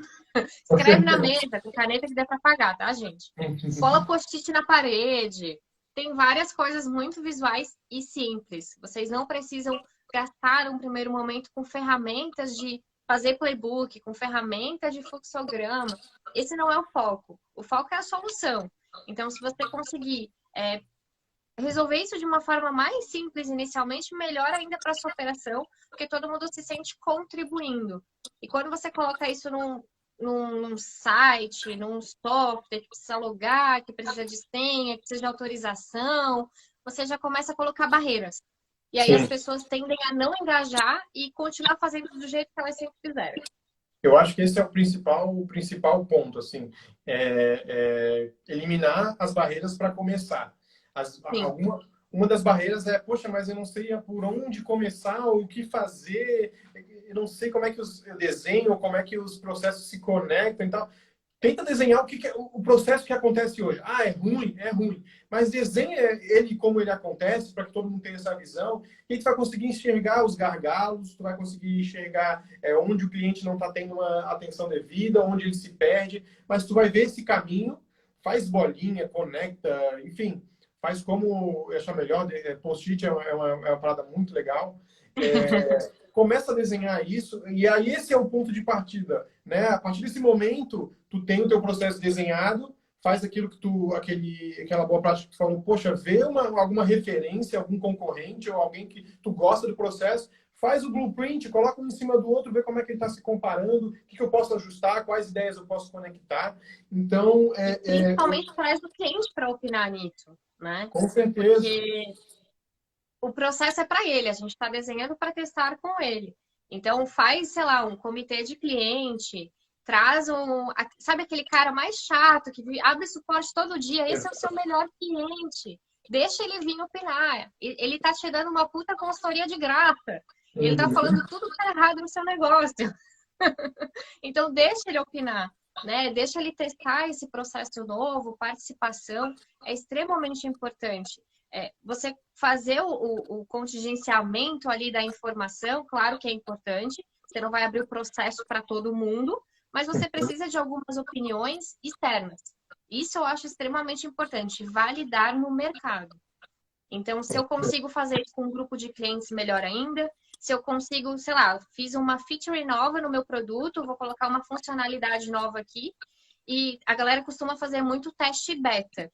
escreve na mesa, com caneta que dá para apagar, tá, gente? Cola post-it na parede, tem várias coisas muito visuais e simples. Vocês não precisam gastar um primeiro momento com ferramentas de fazer playbook, com ferramenta de fluxograma. Esse não é o foco. O foco é a solução. Então, se você conseguir resolver isso de uma forma mais simples inicialmente, melhor ainda para a sua operação, porque todo mundo se sente contribuindo. E quando você coloca isso num site, num software que precisa logar, que precisa de senha, que precisa de autorização, você já começa a colocar barreiras. E aí as Sim. pessoas tendem a não engajar e continuar fazendo do jeito que elas sempre fizeram. Eu acho que esse é o principal ponto, assim, eliminar as barreiras para começar. Sim. Uma das barreiras é, poxa, mas eu não sei por onde começar, o que fazer, eu não sei como é que eu desenho, como é que os processos se conectam e tal. Tenta desenhar o que é o processo que acontece hoje. Ah, é ruim, é ruim. Mas desenha ele como ele acontece, para que todo mundo tenha essa visão. E aí tu vai conseguir enxergar os gargalos, tu vai conseguir enxergar onde o cliente não está tendo uma atenção devida, onde ele se perde. Mas tu vai ver esse caminho, faz bolinha, conecta, enfim, faz como eu achar melhor. Post-it é uma parada muito legal. Começa a desenhar isso, e aí esse é o ponto de partida, né? A partir desse momento, tu tem o teu processo desenhado, faz aquilo que aquela boa prática que tu falou, poxa, vê alguma referência, algum concorrente ou alguém que tu gosta do processo, faz o blueprint, coloca um em cima do outro, vê como é que ele está se comparando, o que eu posso ajustar, quais ideias eu posso conectar. Então, Principalmente traz o cliente para opinar nisso, né? com certeza. Porque o processo é para ele, a gente está desenhando para testar com ele. Então, faz, sei lá, um comitê de cliente, traz sabe aquele cara mais chato que abre suporte todo dia, esse é o seu melhor cliente. Deixa ele vir opinar. Ele tá te dando uma puta consultoria de graça. Ele tá falando tudo que tá errado no seu negócio. Então, deixa ele opinar, né? Deixa ele testar esse processo novo, participação, é extremamente importante. Você fazer o contingenciamento ali da informação, claro que é importante, você não vai abrir o processo para todo mundo, mas você precisa de algumas opiniões externas. Isso eu acho extremamente importante, validar no mercado. Então, se eu consigo fazer isso com um grupo de clientes, melhor ainda. Se eu consigo, sei lá, fiz uma feature nova no meu produto, vou colocar uma funcionalidade nova aqui. E a galera costuma fazer muito teste beta.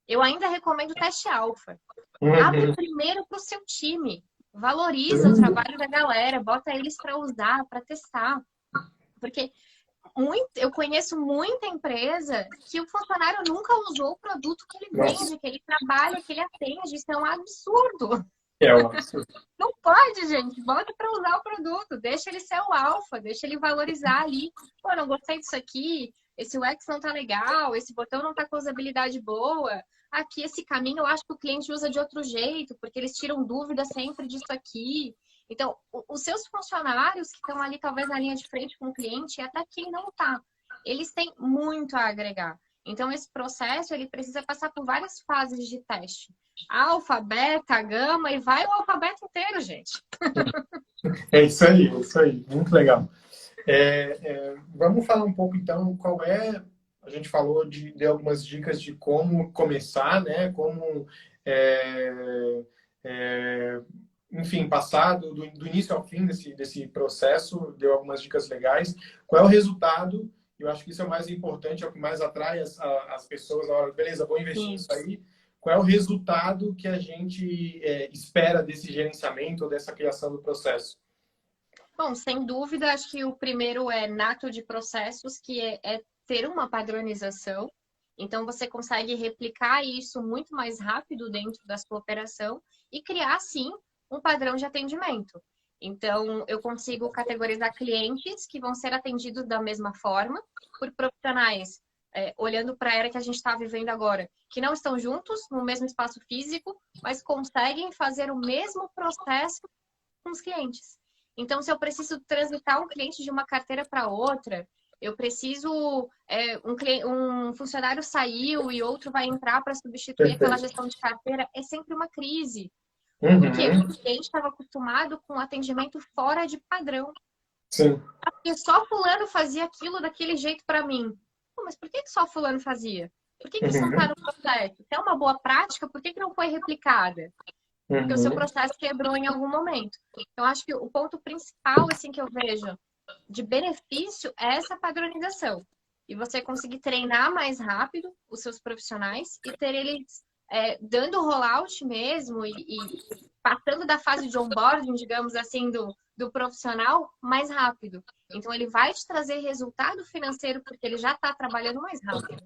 Eu ainda recomendo teste alfa. Abre primeiro para o seu time. Valoriza o trabalho da galera, bota eles para usar, para testar. Porque eu conheço muita empresa que o funcionário nunca usou o produto que ele vende, que ele trabalha, que ele atende. Isso é um absurdo. É um absurdo. Não pode, gente. Bota para usar o produto. Deixa ele ser o alfa. Deixa ele valorizar ali. Pô, não gostei disso aqui. Esse UX não tá legal. Esse botão não tá com usabilidade boa. Aqui, esse caminho, eu acho que o cliente usa de outro jeito, porque eles tiram dúvida sempre disso aqui. Então, os seus funcionários que estão ali, talvez, na linha de frente com o cliente, e até quem não tá, eles têm muito a agregar. Então, esse processo, ele precisa passar por várias fases de teste. Alfa, beta, gama, e vai o alfabeto inteiro, gente. É isso aí, é isso aí. Muito legal. Vamos falar um pouco, então, a gente falou de algumas dicas de como começar, né? Como, enfim, passar do início ao fim desse processo, deu algumas dicas legais. Qual é o resultado? Eu acho que isso é o mais importante, é o que mais atrai as pessoas. A hora, beleza, vou investir nisso aí. Qual é o resultado que a gente espera desse gerenciamento ou dessa criação do processo? Bom, sem dúvida, acho que o primeiro é nato de processos, que é ter uma padronização. Então, você consegue replicar isso muito mais rápido dentro da sua operação e criar, sim, um padrão de atendimento. Então, eu consigo categorizar clientes que vão ser atendidos da mesma forma por profissionais, olhando para a era que a gente está vivendo agora, que não estão juntos no mesmo espaço físico, mas conseguem fazer o mesmo processo com os clientes. Então, se eu preciso transitar um cliente de uma carteira para outra, eu preciso. Um funcionário saiu e outro vai entrar para substituir aquela gestão de carteira, é sempre uma crise. Por quê? Porque o cliente estava acostumado com atendimento fora de padrão. Sim. Porque só fulano fazia aquilo daquele jeito para mim. Pô, mas por que só fulano fazia? Por que isso não está no processo? Se é uma boa prática, por que não foi replicada? Porque o seu processo quebrou em algum momento. Então, acho que o ponto principal, assim, que eu vejo de benefício é essa padronização. E você conseguir treinar mais rápido os seus profissionais e ter eles dando rollout mesmo e passando da fase de onboarding, digamos assim, do profissional mais rápido. Então, ele vai te trazer resultado financeiro porque ele já está trabalhando mais rápido.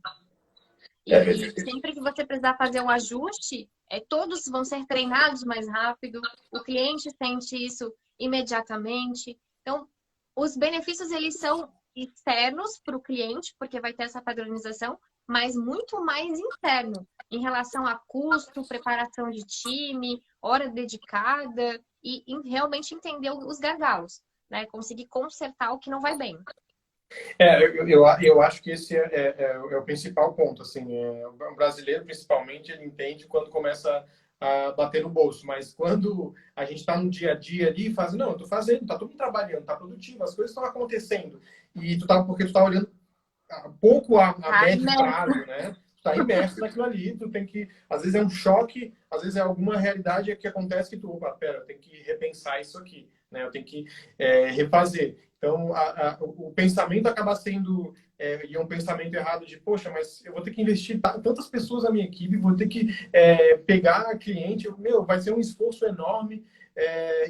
E sempre que você precisar fazer um ajuste, todos vão ser treinados mais rápido, o cliente sente isso imediatamente. Então, os benefícios, eles são externos para o cliente, porque vai ter essa padronização, mas muito mais interno, em relação a custo, preparação de time, hora dedicada e realmente entender os gargalos, né? Conseguir consertar o que não vai bem. Eu acho que esse é o principal ponto. Assim, o brasileiro, principalmente, ele entende quando começa a bater no bolso, mas quando a gente está no dia a dia ali, faz, não, eu estou fazendo, está todo mundo trabalhando, está produtivo, as coisas estão acontecendo, e porque tu está olhando pouco a médio prazo, né? Tu tá imerso naquilo ali, tu tem que, às vezes é um choque, às vezes é alguma realidade que acontece que tu, opa, pera, eu tenho que repensar isso aqui, né? Eu tenho que refazer. Então, o pensamento acaba sendo e é um pensamento errado de, poxa, mas eu vou ter que investir tantas pessoas na minha equipe, vou ter que pegar cliente, meu, vai ser um esforço enorme.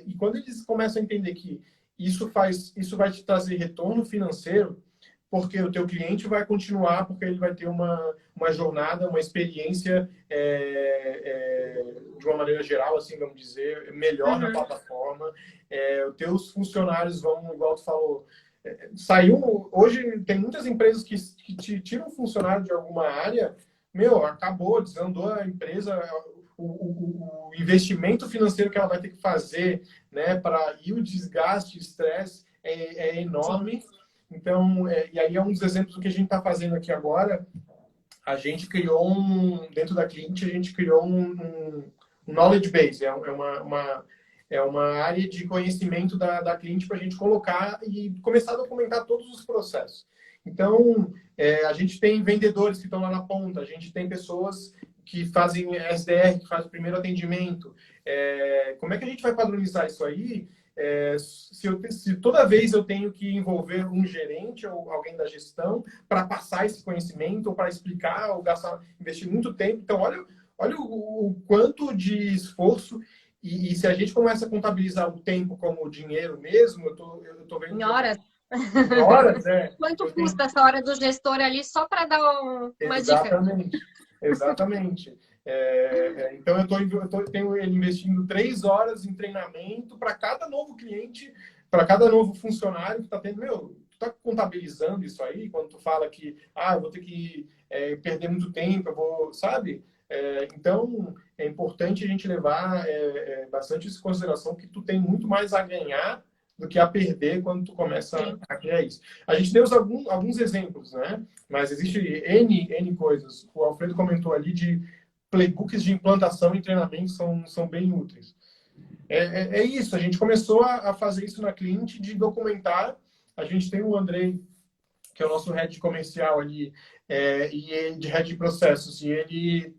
E quando eles começam a entender que isso vai te trazer retorno financeiro, porque o teu cliente vai continuar, porque ele vai ter uma jornada, uma experiência de uma maneira geral, assim, vamos dizer, melhor na plataforma. Os teus funcionários vão, igual tu falou, hoje tem muitas empresas que te tiram um funcionário de alguma área, meu, acabou, desandou a empresa, o investimento financeiro que ela vai ter que fazer, né, e o desgaste, estresse é enorme. Sim. Então, e aí é um dos exemplos do que a gente está fazendo aqui agora. A gente criou dentro da cliente, a gente criou um knowledge base, é uma área de conhecimento da cliente para a gente colocar e começar a documentar todos os processos. Então, a gente tem vendedores que estão lá na ponta, a gente tem pessoas que fazem SDR, que fazem o primeiro atendimento. Como é que a gente vai padronizar isso aí? Se toda vez eu tenho que envolver um gerente ou alguém da gestão para passar esse conhecimento ou para explicar ou investir muito tempo. Então, olha o quanto de esforço e se a gente começa a contabilizar o tempo como dinheiro mesmo, eu tô vendo... Em horas. Em horas, Quanto custa essa hora do gestor ali só para dar uma dica? Exatamente. Então, eu tenho ele investindo 3 horas em treinamento para cada novo cliente, para cada novo funcionário que está tendo. Meu, tu está contabilizando isso aí? Quando tu fala que, eu vou ter que perder muito tempo, eu vou, sabe? Então, é importante a gente levar bastante isso em consideração, que tu tem muito mais a ganhar do que a perder quando tu começa a criar isso. A gente deu alguns exemplos, né? Mas existe N coisas. O Alfredo comentou ali de playbooks de implantação e treinamento são bem úteis. É isso, a gente começou a fazer isso na cliente, de documentar. A gente tem o Andrei, que é o nosso head comercial ali, e de head de processos, e ele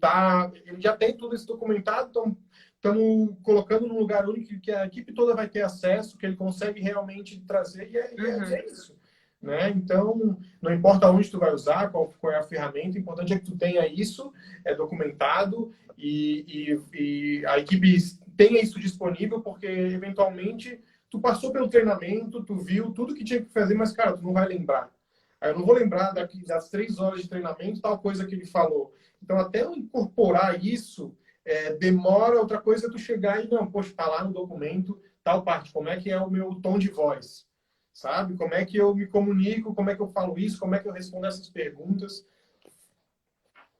já tem tudo isso documentado, então estamos colocando num lugar único que a equipe toda vai ter acesso, que ele consegue realmente trazer, e é isso. Né? Então, não importa onde tu vai usar, qual é a ferramenta, o importante é que tu tenha isso documentado e a equipe tenha isso disponível, porque eventualmente tu passou pelo treinamento, tu viu tudo que tinha que fazer, mas, cara, tu não vai lembrar. Aí eu não vou lembrar das 3 horas de treinamento, tal coisa que ele falou. Então, até eu incorporar isso, demora. Outra coisa é tu chegar e, não, poxa, tá lá no documento, tal parte, como é que é o meu tom de voz, sabe? Como é que eu me comunico, como é que eu falo isso, como é que eu respondo essas perguntas.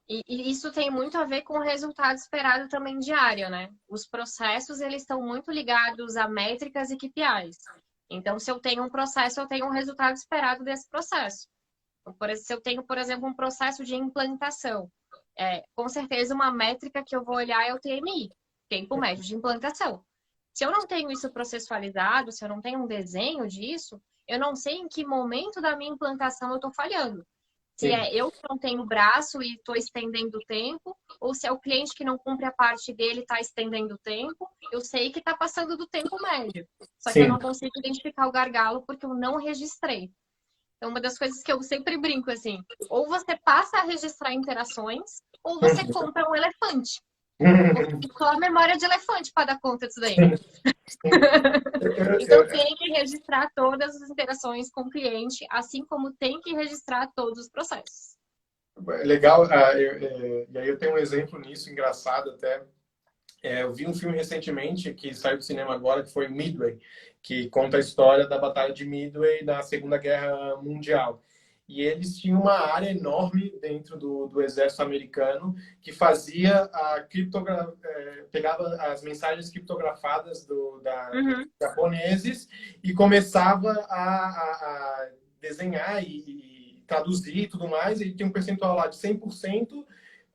E isso tem muito a ver com o resultado esperado também diário, né? Os processos, eles estão muito ligados a métricas e KPIs. Então, se eu tenho um processo, eu tenho um resultado esperado desse processo. Então, se eu tenho, por exemplo, um processo de implantação, com certeza uma métrica que eu vou olhar é o TMI, tempo médio de implantação. Se eu não tenho isso processualizado, se eu não tenho um desenho disso, eu não sei em que momento da minha implantação eu estou falhando. Se Sim, é eu que não tenho braço e estou estendendo o tempo, ou se é o cliente que não cumpre a parte dele e está estendendo o tempo, eu sei que está passando do tempo médio. Só que eu sim. não consigo identificar o gargalo porque eu não registrei. Então, uma das coisas que eu sempre brinco assim, ou você passa a registrar interações, ou você compra um elefante. Porque só a memória de elefante para dar conta disso daí. Sim, sim. Então, tem que registrar todas as interações com o cliente, assim como tem que registrar todos os processos. Legal, e aí eu tenho um exemplo nisso, engraçado até. Eu vi um filme recentemente que saiu do cinema agora, que foi Midway, que conta a história da Batalha de Midway da Segunda Guerra Mundial. E eles tinham uma área enorme dentro do exército americano que fazia pegava as mensagens criptografadas dos Uhum. japoneses e começava a desenhar e traduzir e tudo mais. E tem um percentual lá de 100%.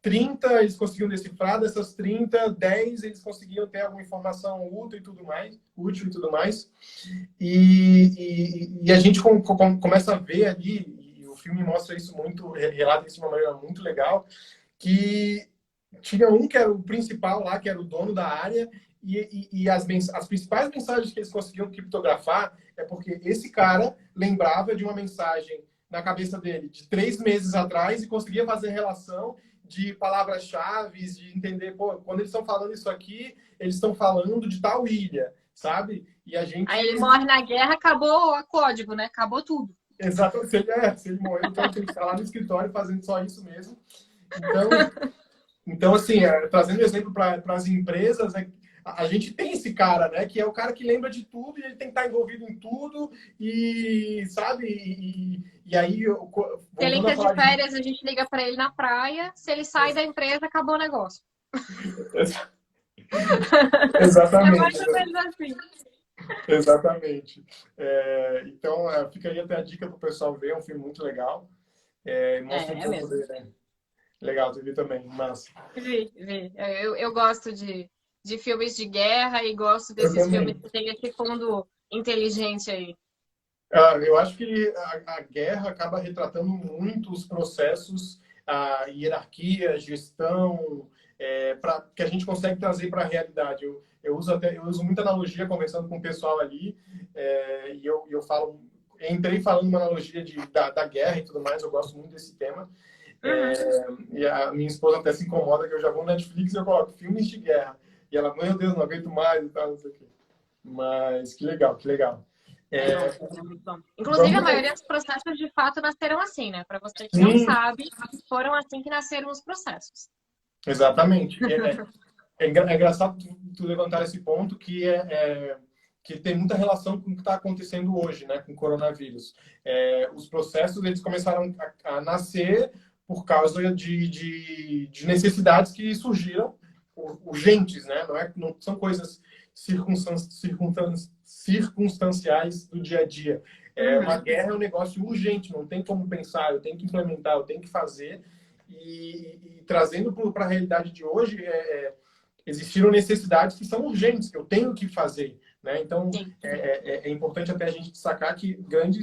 30 eles conseguiam decifrar, dessas 30, 10 eles conseguiam ter alguma informação útil e tudo mais. E a gente começa a ver ali, e o filme mostra isso muito, relata isso de uma maneira muito legal, que tinha um que era o principal lá, que era o dono da área, e as principais mensagens que eles conseguiam criptografar é porque esse cara lembrava de uma mensagem na cabeça dele de 3 meses atrás e conseguia fazer relação de palavras-chave, de entender, pô, quando eles estão falando isso aqui, eles estão falando de tal ilha, sabe? E a gente. Aí ele morre na guerra, acabou o código, né? Acabou tudo. Exatamente, se ele morreu, então ele tem que estar lá no escritório fazendo só isso mesmo. Então assim, trazendo exemplo para as empresas, a gente tem esse cara, né? Que é o cara que lembra de tudo e ele tem que estar envolvido em tudo e, sabe? E aí, Se ele voltando a entra de falar de... férias, a gente liga para ele na praia. Se ele sai da empresa, acabou o negócio. É mais Exatamente. ou menos assim. Exatamente. Então, fica aí até a dica para o pessoal ver, é um filme muito legal. Mostra um É pouco mesmo. dele, né? Legal, tu viu também, massa. Vi, vi. Eu gosto de filmes de guerra e gosto Eu desses filmes também. que tem esse fundo inteligente aí. Eu acho que a guerra acaba retratando muito os processos, a hierarquia, a gestão, que a gente consegue trazer para a realidade. Eu uso muita analogia conversando com o pessoal ali, e eu falo, entrei falando uma analogia da guerra e tudo mais, eu gosto muito desse tema. É, Uhum. e a minha esposa até se incomoda que eu já vou no Netflix e eu coloco filmes de guerra. E ela, meu Deus, não aguento mais e tal, não sei o quê. Mas que legal, que legal. É É, bom, é muito bom. Inclusive, a vamos. maioria dos processos de fato nasceram assim, né? Para você que não Sim, sabe, foram assim que nasceram os processos. exatamente. É engraçado tu levantar esse ponto que tem muita relação com o que está acontecendo hoje, né, com o coronavírus. Os processos eles começaram a nascer por causa de necessidades que surgiram urgentes, né? Não são coisas circunstanciais do dia a dia. Uma Uhum. guerra é um negócio urgente, não tem como pensar, eu tenho que implementar, eu tenho que fazer. E trazendo para a realidade de hoje, existiram necessidades que são urgentes, que eu tenho que fazer. Né? Então, Sim. é importante até a gente destacar que grande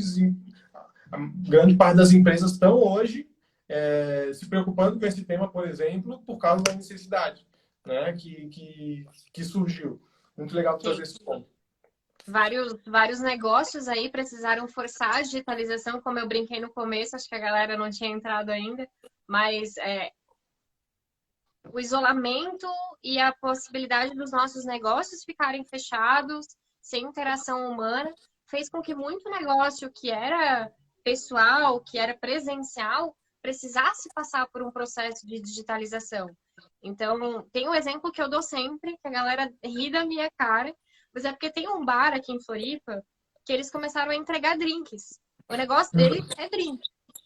parte das empresas estão hoje se preocupando com esse tema, por exemplo, por causa da necessidade, né? que surgiu. Muito legal trazer Sim. esse ponto. Vários negócios aí precisaram forçar a digitalização, como eu brinquei no começo, acho que a galera não tinha entrado ainda, mas o isolamento e a possibilidade dos nossos negócios ficarem fechados, sem interação humana, fez com que muito negócio que era pessoal, que era presencial, precisasse passar por um processo de digitalização. Então, tem um exemplo que eu dou sempre, que a galera ri da minha cara, mas é porque tem um bar aqui em Floripa que eles começaram a entregar drinks. O negócio dele é drink.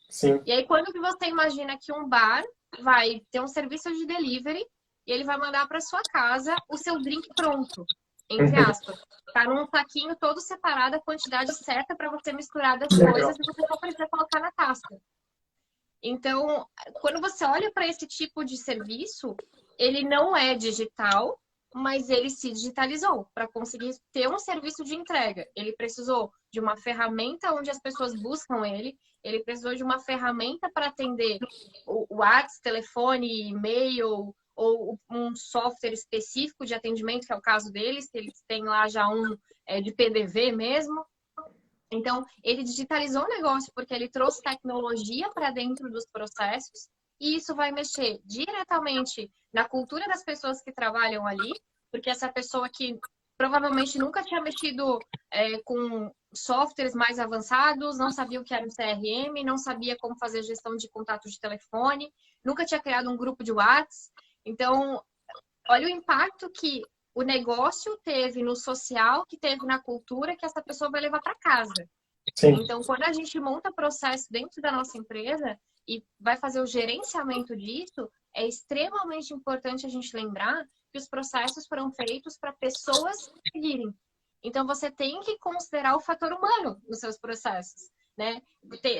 Sim. E aí, quando que você imagina que um bar vai ter um serviço de delivery e ele vai mandar para sua casa o seu drink pronto, entre aspas. Tá num saquinho todo separado, a quantidade certa para você misturar das Legal. coisas e você só precisa colocar na taça. Então, quando você olha para esse tipo de serviço, ele não é digital, mas ele se digitalizou para conseguir ter um serviço de entrega. Ele precisou de uma ferramenta onde as pessoas buscam ele precisou de uma ferramenta para atender o WhatsApp, telefone, e-mail, ou um software específico de atendimento, que é o caso deles, que eles têm lá já um de PDV mesmo. Então, ele digitalizou o negócio porque ele trouxe tecnologia para dentro dos processos e isso vai mexer diretamente na cultura das pessoas que trabalham ali, porque essa pessoa que provavelmente nunca tinha mexido com softwares mais avançados, não sabia o que era um CRM, não sabia como fazer gestão de contato de telefone, nunca tinha criado um grupo de WhatsApp. Então, olha o impacto que o negócio teve no social, que teve na cultura, que essa pessoa vai levar para casa. Sim. Então, quando a gente monta processo dentro da nossa empresa e vai fazer o gerenciamento disso, é extremamente importante a gente lembrar que os processos foram feitos para pessoas seguirem. Então, você tem que considerar o fator humano nos seus processos, né?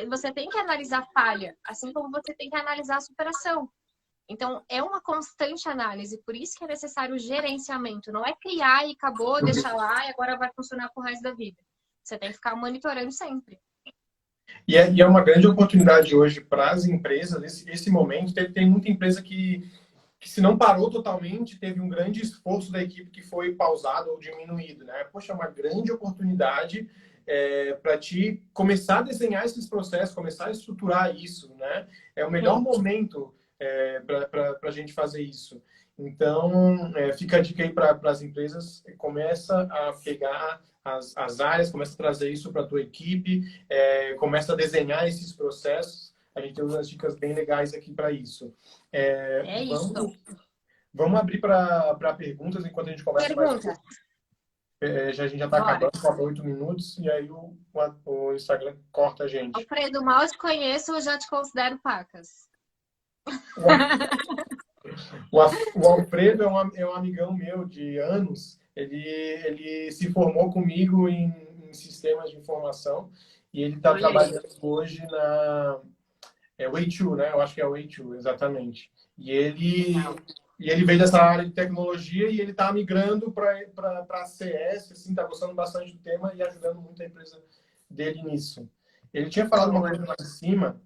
Você tem que analisar falha, assim como você tem que analisar a superação. Então, é uma constante análise, por isso que é necessário o gerenciamento. Não é criar e acabou, deixar lá e agora vai funcionar pro resto da vida. Você tem que ficar monitorando sempre. E é uma grande oportunidade hoje para as empresas, esse momento. Tem muita empresa que se não parou totalmente, teve um grande esforço da equipe que foi pausado ou diminuído, né? Poxa, é uma grande oportunidade para ti começar a desenhar esses processos, começar a estruturar isso, né? É o melhor momento para a gente fazer isso. Então, fica a dica aí para as empresas, começa a pegar as áreas, começa a trazer isso para a tua equipe, começa a desenhar esses processos. A gente tem umas dicas bem legais aqui para isso. Isso. Vamos abrir para perguntas enquanto a gente conversa mais. Pergunta. A gente já está acabando, falta 8 minutos, e aí o Instagram corta a gente. Alfredo, mal te conheço, eu já te considero pacas. O Alfredo é um amigão meu de anos. Ele se formou comigo em sistemas de informação e ele está trabalhando hoje na Way2, né? Eu acho que é Way2, exatamente. E ele veio dessa área de tecnologia e ele está migrando para CS, assim, está gostando bastante do tema e ajudando muito a empresa dele nisso. Ele tinha falado uma coisa lá em cima.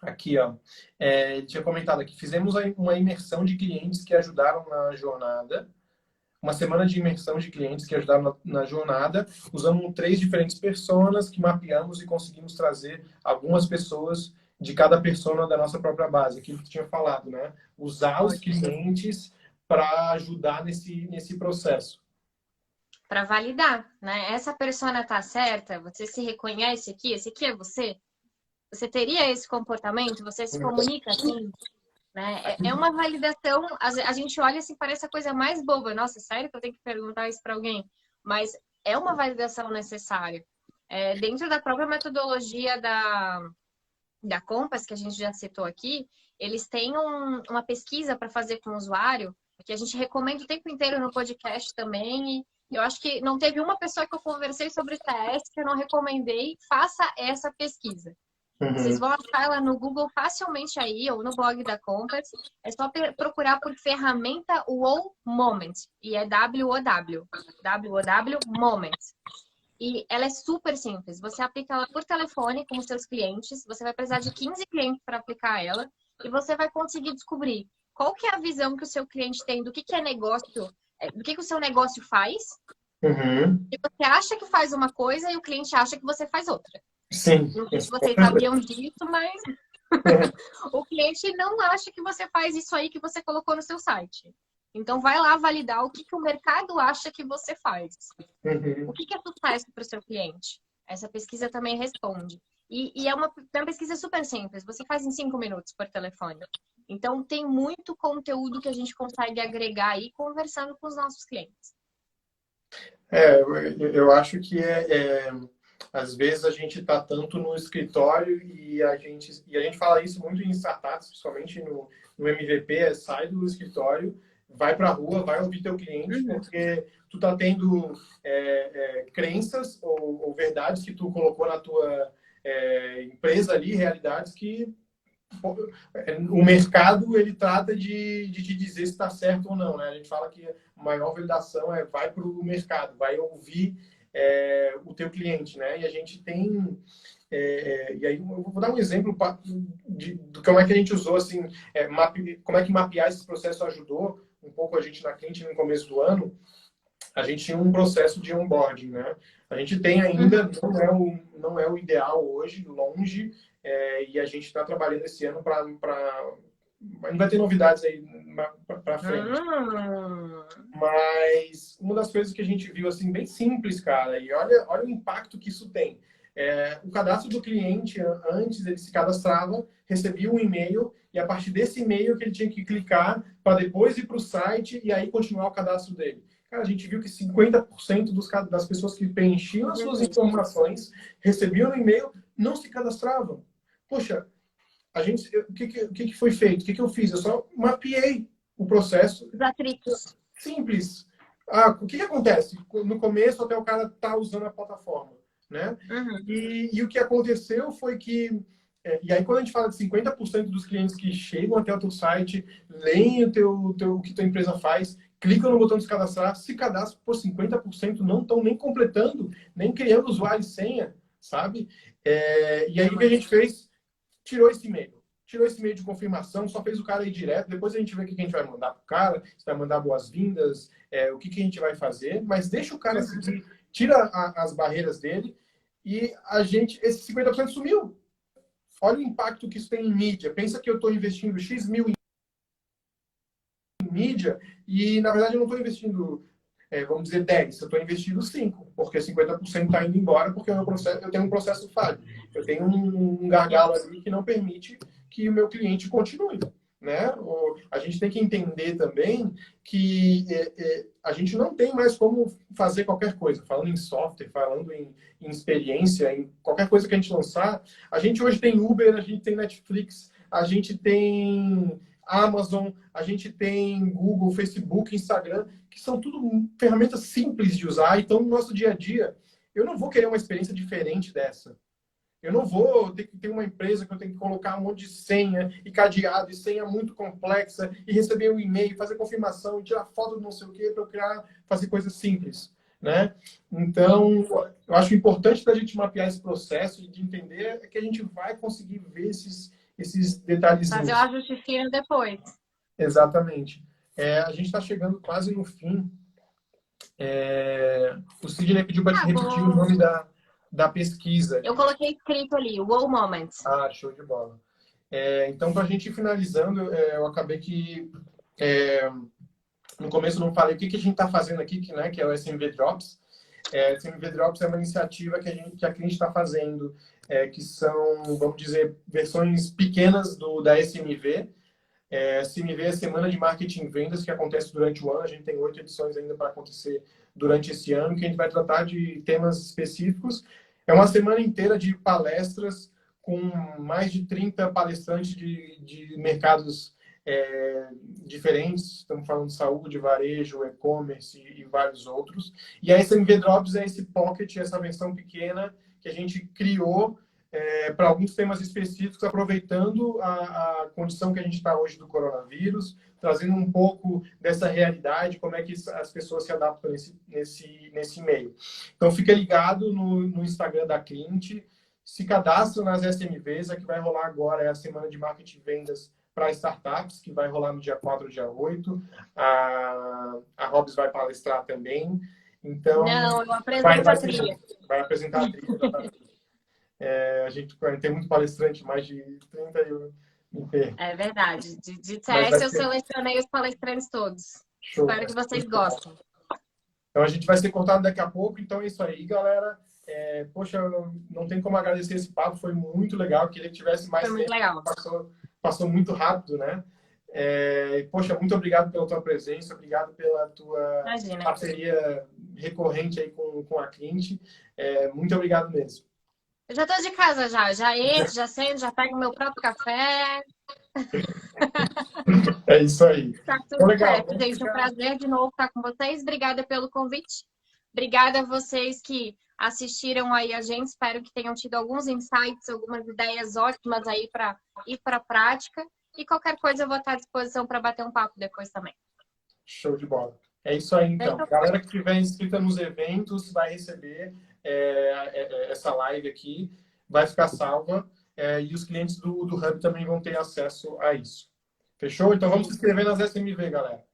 Aqui, ó. Ele tinha comentado aqui, fizemos uma imersão de clientes que ajudaram na jornada, uma semana de imersão de clientes que ajudaram na jornada, usamos 3 diferentes personas que mapeamos e conseguimos trazer algumas pessoas de cada persona da nossa própria base, aquilo que tu tinha falado, né? Usar os clientes para ajudar nesse processo. Para validar, né? Essa persona tá certa? Você se reconhece aqui? Esse aqui é você? Você teria esse comportamento? Você se comunica assim? Né? É uma validação. A gente olha assim, parece a coisa mais boba. Nossa, sério que eu tenho que perguntar isso para alguém? Mas é uma validação necessária. Dentro da própria metodologia da Compass, que a gente já citou aqui, eles têm uma pesquisa para fazer com o usuário, que a gente recomenda o tempo inteiro no podcast também. E eu acho que não teve uma pessoa que eu conversei sobre TS que eu não recomendei, faça essa pesquisa. Vocês vão achar ela no Google facilmente aí, ou no blog da Compass. É só procurar por ferramenta WOW Moment. E é WOW. WOW Moment. E ela é super simples. Você aplica ela por telefone com os seus clientes. Você vai precisar de 15 clientes para aplicar ela. E você vai conseguir descobrir qual que é a visão que o seu cliente tem do que é negócio, do que o seu negócio faz. E você acha que faz uma coisa e o cliente acha que você faz outra. Sim. Não sei se vocês sabiam disso, mas o cliente não acha que você faz isso aí que você colocou no seu site. Então, vai lá validar o que o mercado acha que você faz. O que é sucesso para o seu cliente? Essa pesquisa também responde. E é uma pesquisa super simples. Você faz em 5 minutos por telefone. Então, tem muito conteúdo que a gente consegue agregar aí conversando com os nossos clientes. Eu acho que às vezes a gente está tanto no escritório e a gente fala isso muito em startups, principalmente no MVP, sai do escritório, vai para a rua, vai ouvir teu cliente, porque tu está tendo crenças ou verdades que tu colocou na tua empresa ali, realidades que o mercado, ele trata de te dizer se está certo ou não, né? A gente fala que a maior validação vai para o mercado, vai ouvir o teu cliente, né? E a gente tem... e aí eu vou dar um exemplo do como é que a gente usou, assim, como é que mapear esse processo ajudou um pouco a gente na cliente no começo do ano. A gente tinha um processo de onboarding, né? A gente tem ainda, não é o ideal hoje, longe, e a gente está trabalhando esse ano para... A gente vai ter novidades aí para frente. Mas uma das coisas que a gente viu, assim, bem simples, cara, e olha o impacto que isso tem. O cadastro do cliente, antes ele se cadastrava, recebia um e-mail, e a partir desse e-mail que ele tinha que clicar para depois ir para o site e aí continuar o cadastro dele. Cara, a gente viu que 50% das pessoas que preenchiam as suas informações, recebiam no e-mail, não se cadastravam. Poxa, o que foi feito? O que eu fiz? Eu só mapeei o processo. Os atritos. Simples. O que acontece? No começo, até o cara tá usando a plataforma, né? E o que aconteceu foi que... e aí, quando a gente fala de 50% dos clientes que chegam até o teu site, leem o que tua empresa faz, clicam no botão de se cadastrar, se cadastram, por 50% não estão nem completando, nem criando usuário e senha, sabe? E aí, o que a gente fez? Tirou esse e-mail. Tirou esse e-mail de confirmação, só fez o cara ir direto. Depois a gente vê o que a gente vai mandar pro cara, se vai mandar boas-vindas, o que a gente vai fazer. Mas deixa o cara seguir, tira as barreiras dele e esse 50% sumiu. Olha o impacto que isso tem em mídia. Pensa que eu estou investindo X mil em mídia e, na verdade, eu não estou investindo, vamos dizer, 10. Eu estou investindo 5, porque 50% está indo embora porque eu tenho um processo falho. Eu tenho um gargalo ali que não permite que o meu cliente continue. Né? A gente tem que entender também que a gente não tem mais como fazer qualquer coisa. Falando em software, falando em experiência, em qualquer coisa que a gente lançar, a gente hoje tem Uber, a gente tem Netflix, a gente tem Amazon, a gente tem Google, Facebook, Instagram, que são tudo ferramentas simples de usar. Então, no nosso dia a dia, eu não vou querer uma experiência diferente dessa. Eu não vou ter que ter uma empresa que eu tenho que colocar um monte de senha e cadeado e senha muito complexa e receber um e-mail, fazer confirmação, tirar foto de não sei o quê para fazer coisas simples, né? Então, eu acho importante da gente mapear esse processo e de entender que a gente vai conseguir ver esses detalhezinhos. Fazer o ajuste fino depois. Exatamente. A gente está chegando quase no fim. O Sidney pediu para repetir o nome da pesquisa. Eu coloquei escrito ali, Wow Moments. Show de bola. Então, para a gente ir finalizando, eu acabei que no começo eu não falei o que a gente está fazendo aqui, que é o SMV Drops. SMV Drops é uma iniciativa que a cliente está fazendo, que são, vamos dizer, versões pequenas da SMV. SMV é Semana de Marketing e Vendas, que acontece durante o ano. A gente tem 8 edições ainda para acontecer durante esse ano, que a gente vai tratar de temas específicos. É uma semana inteira de palestras com mais de 30 palestrantes de mercados diferentes. Estamos falando de saúde, varejo, e-commerce e vários outros. E a SMV Drops é esse pocket, essa versão pequena que a gente criou para alguns temas específicos, aproveitando a condição que a gente está hoje do coronavírus, trazendo um pouco dessa realidade, como é que as pessoas se adaptam nesse meio. Então, fica ligado no Instagram da Clint, se cadastra nas SMVs, a que vai rolar agora é a Semana de Marketing e Vendas para startups, que vai rolar no dia 4 e dia 8. A Robs vai palestrar também. Então, não, eu apresento a trilha. Vai apresentar a trilha, exatamente. A gente tem muito palestrante, mais de 30 É verdade. De CS eu selecionei os palestrantes todos. Show, espero que vocês gostem. Então a gente vai ser cortado daqui a pouco. Então é isso aí, galera. Poxa, não tem como agradecer esse papo, foi muito legal. Queria que tivesse mais tempo. Muito legal. Passou muito rápido, né? Poxa, muito obrigado pela tua presença, obrigado pela tua parceria recorrente aí com a Clint. Muito obrigado mesmo. Eu já tô de casa já entro, já sento, já pego meu próprio café. É isso aí. Tá tudo certo, gente. Um prazer de novo estar com vocês. Obrigada pelo convite. Obrigada a vocês que assistiram aí a gente. Espero que tenham tido alguns insights, algumas ideias ótimas aí para ir para a prática. E qualquer coisa eu vou estar à disposição para bater um papo depois também. Show de bola. É isso aí, então. Fechou? Galera que estiver inscrita nos eventos vai receber essa live aqui, vai ficar salva, e os clientes do Hub também vão ter acesso a isso. Fechou? Então vamos se inscrever nas SMV, galera.